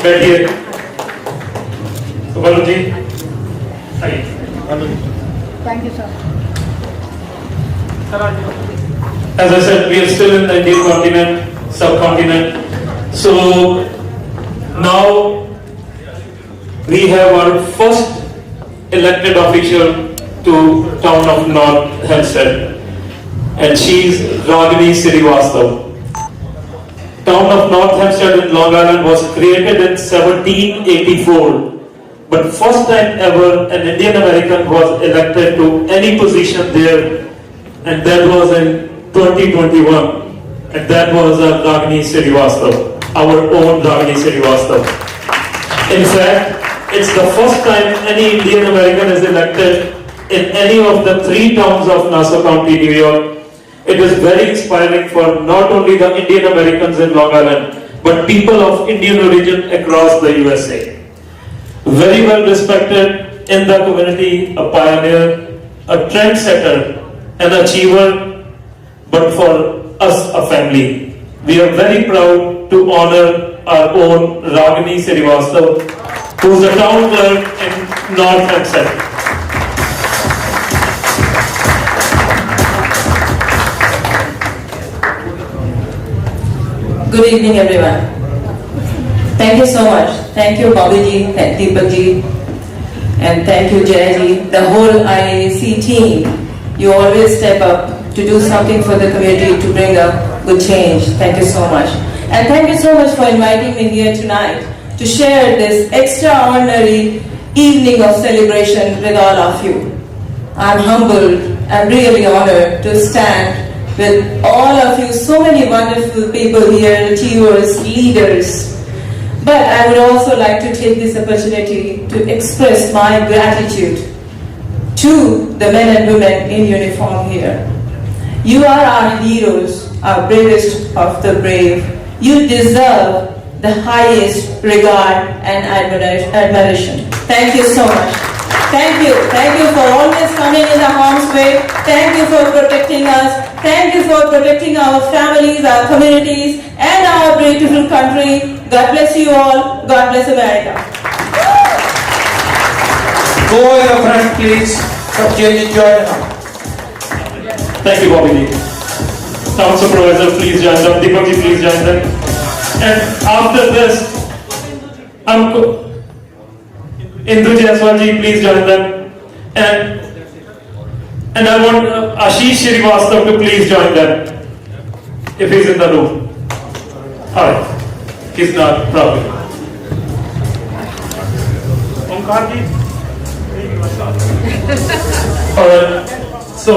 बैठिए वरुण जी आइए Thank you, sir. As I said, we are still in the Indian continent, subcontinent. So now we have our first elected official to town of North Hempstead, and she is Ragini Srivastava. Town of North Hempstead in Long Island was created in 1784. But first time ever an Indian American was elected to any position there, and that was in 2021, and that was Ragini Srivastava, our own Ragini Srivastava. In fact, it's the first time any Indian American is elected in any of the 3 towns of Nassau County, New York. It is very inspiring for not only the Indian Americans in Long Island, but people of Indian origin across the USA. Very well respected in the community, a pioneer, a trendsetter, an achiever, but for us a family. We are very proud to honor our own Ragini Srivastava, who is a town clerk in North Hempstead. Good evening, everyone. Thank you so much. Thank you, Bobby thank Deepak and thank you, Jay the whole IAC team. You always step up to do something for the community to bring a good change. Thank you so much. And thank you so much for inviting me here tonight to share this extraordinary evening of celebration with all of you. I'm humbled and really honored to stand with all of you, so many wonderful people here, achievers, leaders. But I would also like to take this opportunity to express my gratitude to the men and women in uniform here. You are our heroes, our bravest of the brave. You deserve the highest regard and admiration. Thank you so much. Thank you. Thank you for always coming in the harm's way. Thank you for protecting us. Thank you for protecting our families, our communities, and our beautiful country. God bless you all. God bless America. Go your friend, please. Join us. Thank you, Bobby. Town Supervisor, please join them. Deepak ji, please join them. And after this, Indu Jaiswal ji, please join them. And I want Ashish Srivastava to please join them, if he's in the room. Alright, he's not, probably. Omkar ji. Alright, so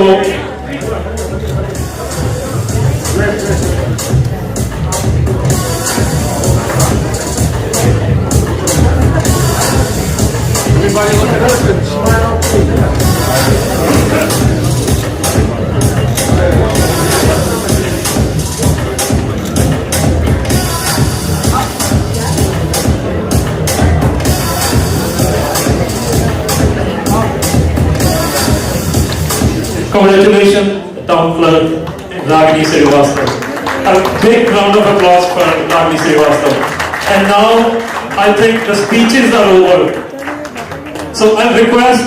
Congratulations, Town Clerk Ragini Srivastava. A big round of applause for Ragini Srivastava. And now, I think the speeches are over. So I request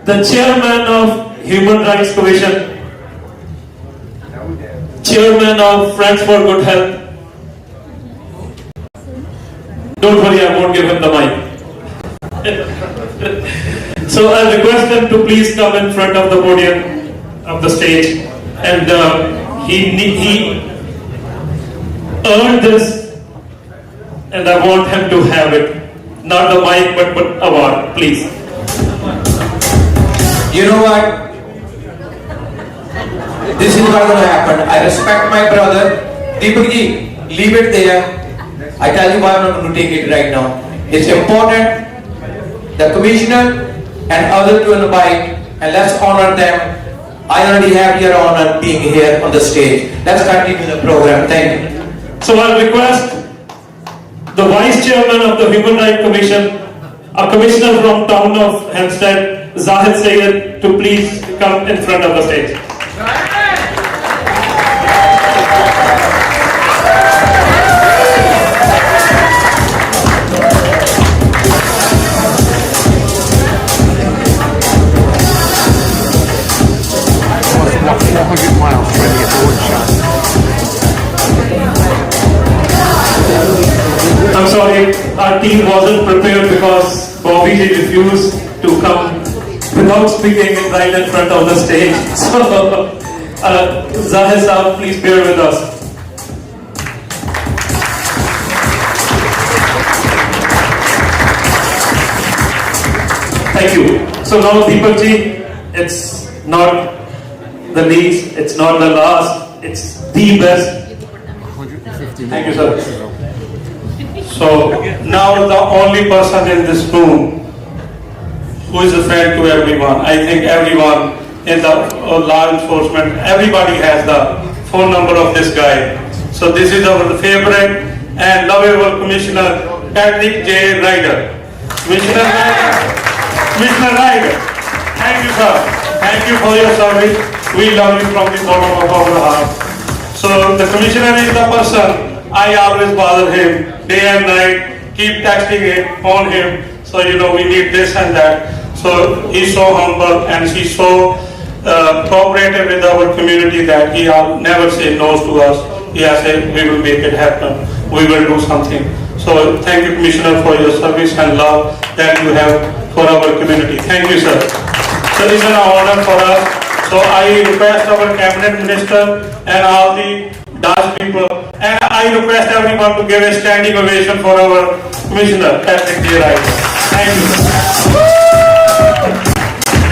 the Chairman of Human Rights Commission, Chairman of Friends for Good Health. Don't worry, I won't give him the mic. So I request him to please come in front of the podium of the stage, and he earned this, and I want him to have it. Not the mic, but award, please. You know what? This is not going to happen. I respect my brother. Deepak ji, leave it there. I tell you why I'm not going to take it right now. It's important. The commissioner and other to invite, and let's honor them. I already have your honor being here on the stage. Let's continue the program. Thank you. So I'll request the Vice Chairman of the Human Rights Commission, a commissioner from town of Hampstead, Zahid Sayed, to please come in front of the stage. I'm sorry, our team wasn't prepared because Bobby refused to come without speaking right in front of the stage. So, Zahid Saab, please bear with us. Thank you. So now Deepak ji, it's not the least, it's not the last, it's the best. Thank you, sir. So now the only person in this room who is a friend to everyone, I think everyone in the law enforcement, everybody has the phone number of this guy. So this is our favorite and lovable Commissioner Patrick J. Ryder. Commissioner Ryder, thank you, sir. Thank you for your service. We love you from the bottom of our heart. So the Commissioner is the person I always bother him day and night, keep texting him, on him, so we need this and that. So he's so humble and he's so cooperative with our community that he never say no to us. He has said, we will make it happen, we will do something. So thank you, Commissioner, for your service and love that you have for our community. Thank you, sir. So this is an honor for us. So I request our Cabinet Minister and all the Dutch people, and I request everyone to give a standing ovation for our Commissioner, Patrick J. Ryder. Thank you.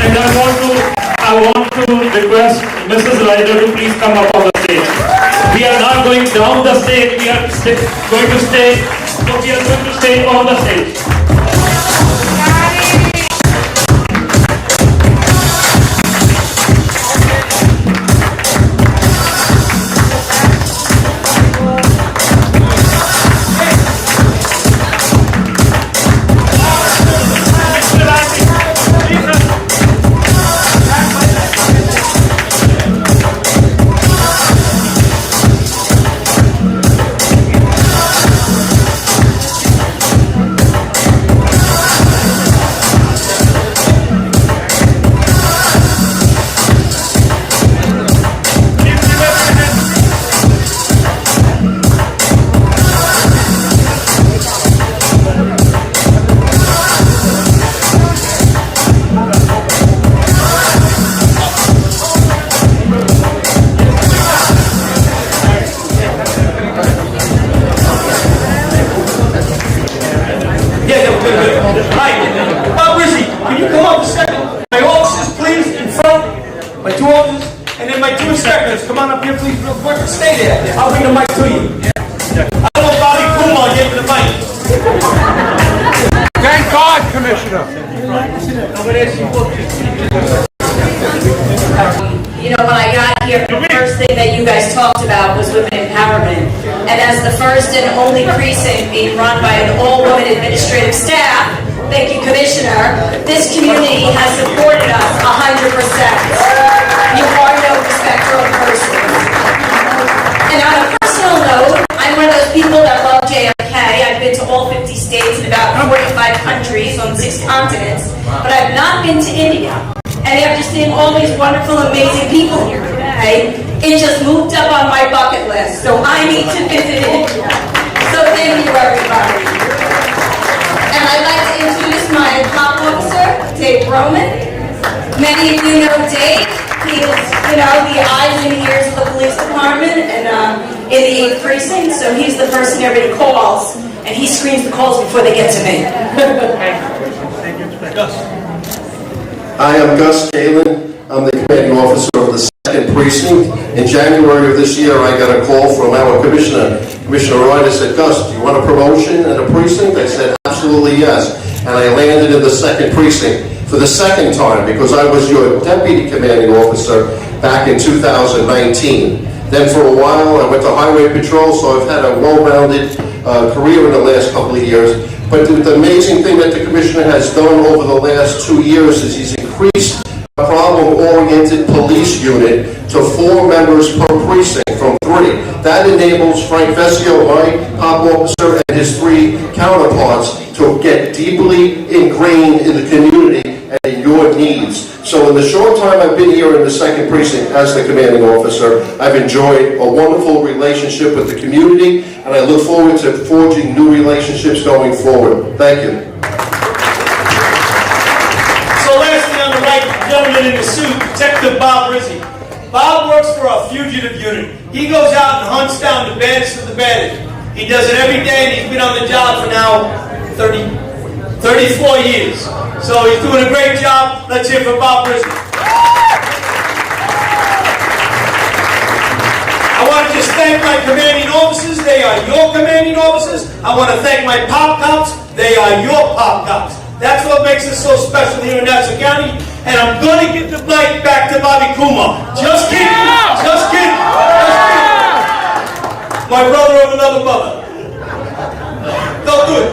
And I want to request Mrs. Ryder to please come up on the stage. We are not going down the stage, we are going to stay on the stage. You know, when I got here, the first thing that you guys talked about was women empowerment. And as the first and only precinct being run by an all-woman administrative staff, thank you, Commissioner, this community has supported us 100%. You are no respecter of persons. And on a personal note, I'm one of those people that love JFK. I've been to all 50 states and about 45 countries on 6 continents, but I've not been to India. And after seeing all these wonderful, amazing people here today, it just moved up on my bucket list. So I need to visit India. So thank you, everybody. And I'd like to introduce my top officer, Dave Roman. Many of you know Dave. He is, you know, the eyes and ears of the police department and in the 8th precinct. So he's the person everybody calls, and he screens the calls before they get to me. Hi, I'm Gus Kalin. I'm the commanding officer of the 2nd Precinct. In January of this year, I got a call from our commissioner. Commissioner Ryder said, Gus, do you want a promotion in a precinct? I said, absolutely yes. And I landed in the 2nd Precinct for the 2nd time because I was your deputy commanding officer back in 2019. Then for a while, I went to Highway Patrol, so I've had a well-rounded career in the last couple of years. But the amazing thing that the Commissioner has done over the last 2 years is he's increased a problem-oriented police unit to 4 members per precinct from 3. That enables Frank Vesio, my top officer, and his 3 counterparts to get deeply ingrained in the community and in your needs. So in the short time I've been here in the 2nd Precinct as the commanding officer, I've enjoyed a wonderful relationship with the community, and I look forward to forging new relationships going forward. Thank you. So lastly on the right, gentleman in the suit, Detective Bob Rizzi. Bob works for our fugitive unit. He goes out and hunts down the baddest of the baddest. He does it every day, and he's been on the job for now 34 years. So he's doing a great job. Let's hear for Bob Rizzi. I want to just thank my commanding officers. They are your commanding officers. I want to thank my pop cops. They are your pop cops. That's what makes us so special here in Nassau County. And I'm going to give the mic back to Bobby Kumar. Just kidding. Just kidding. Just kidding. My brother of another mother. Don't do it.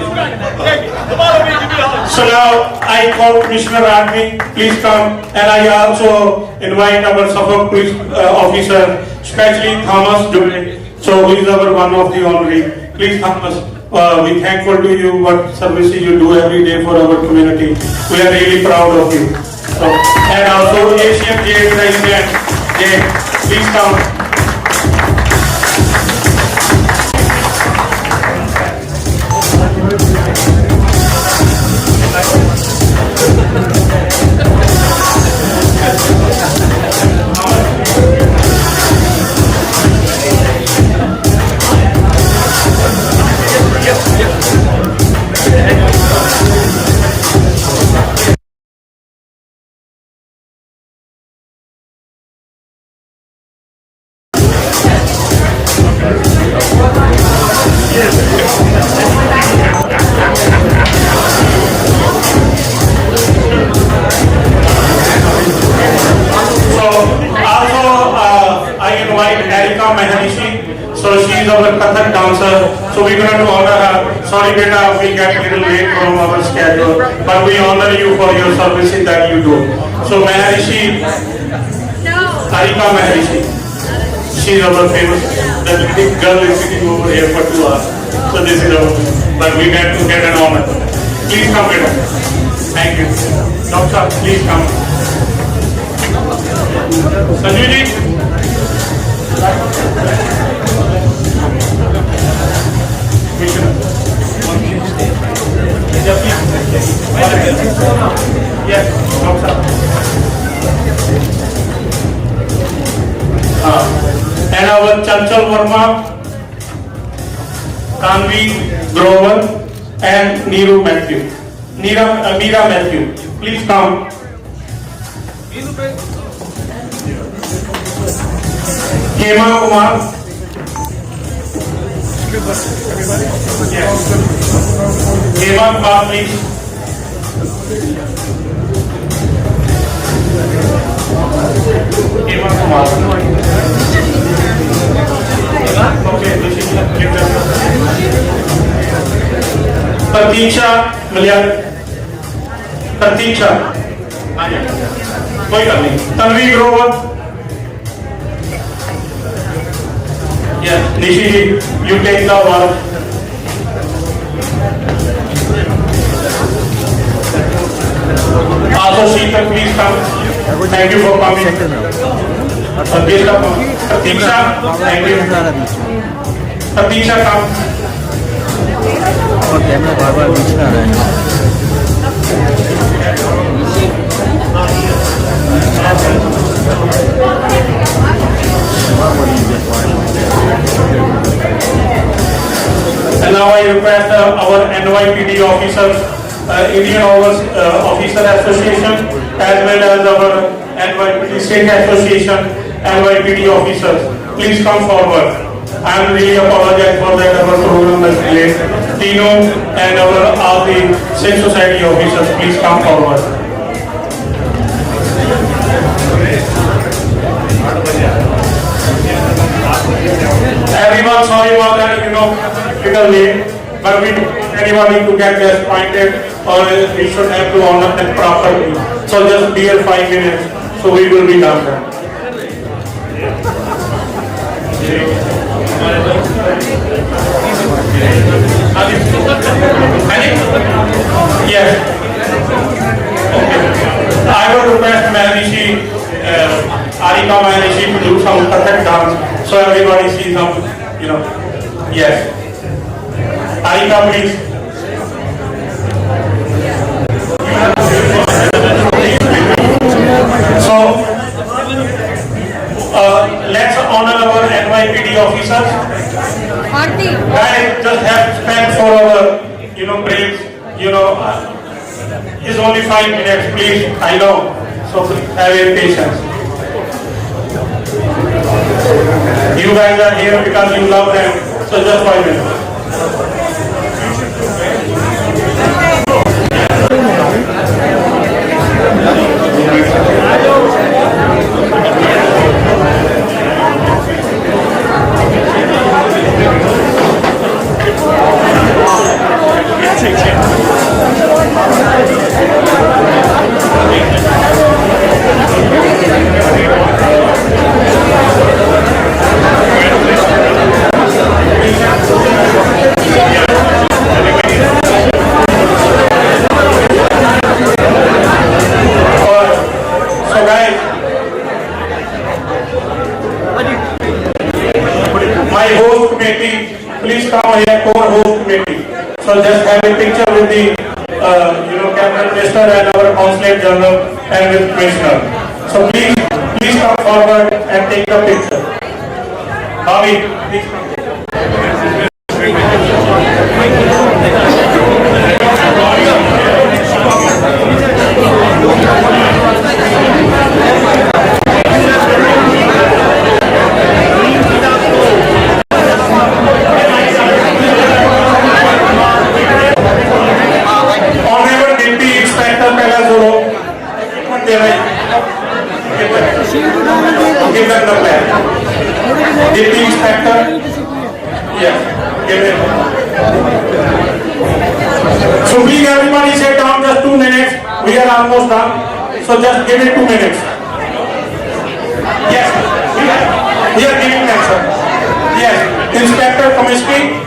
So now I call Commissioner Radmi, please come, and I also invite our Suffolk police officer, especially Thomas Dubé. So who is our one of the honorary. Please Thomas, we thankful to you what services you do every day for our community. We are really proud of you. So, and also ACMJ President, Jay, please come. So she is our Kathak dancer. So we're going to honor her. Sorry, beta, we get a little late from our schedule, but we honor you for your services that you do. So Maharishi, Tarika Maharishi, she is our famous. The big girl is sitting over here for 2 hours. So this is our. But we get to get an honor. Please come, beta. Thank you. Doctor, please come. Sanjuji. And our Chanchal Verma, Tanvi Grover, and Neeru Matthew. Meera Matthew, please come. Hema Kumar. Yes. Hema Kumar, please. प्रतीक्षा मलियार, प्रतीक्षा कोई गल नहीं, तन्वी ग्रोवर, निशी जी, you take the award. Also Sheetal, please come. Thank you for coming. Pratiksha, thank you. Pratiksha, come. और camera बार बार बीच में आ रहा है। And now I request our NYPD officers, Indian Officer Association, as well as our NYPD State Association, NYPD officers, please come forward. I am really apologize for that our program was delayed. Tino and all the Sikh Society officers, please come forward. Everyone, sorry about that, little late, but we anybody to get this pointed, or we should have to honor them properly. So just bear 5 minutes, so we will be done then. Yes. Okay. I will request Manishi, Arika Manishi to do some perfect dance, so everybody sees some, Yes. Arika, please. So, let's honor our NYPD officers. Guys, just have respect for our, breaks. It's only 5 minutes, please. I know. So have your patience. You guys are here because you love them. So just 5 minutes. Please come here, core host committee. So just have a picture with the, cabinet minister and our consulate general and with commissioner. So please come forward and take the picture. Bobby, please come. Give them the plan. Deputy Inspector. Yes. Give it. So please everybody sit down just 2 minutes. We are almost done. So just give it 2 minutes. Yes. We are giving answer. Yes. Inspector Commissioning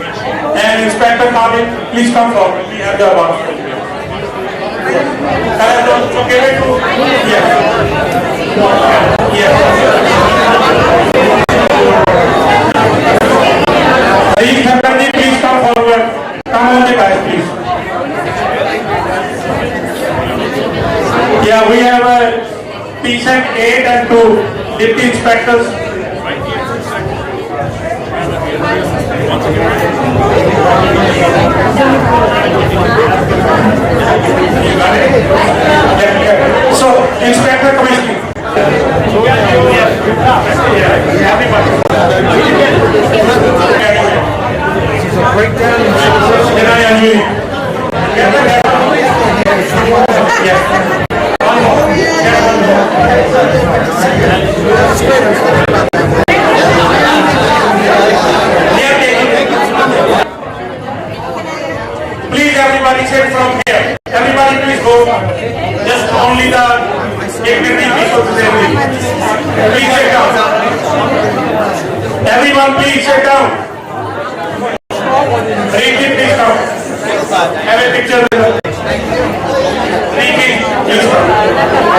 and Inspector Khalid, please come forward. We have the award. So give it to yes. Yes. Please come forward. Come on the guys, please. Yeah, we have a P-Sec 8 and 2 deputy inspectors. So, Inspector Commissioning. Breakdown. Yes. please everybody sit from here. Everybody please go. Just only the dignity people today. Please sit down. Everyone please sit down. Ricky please come. Have a picture with her. Ricky, please come.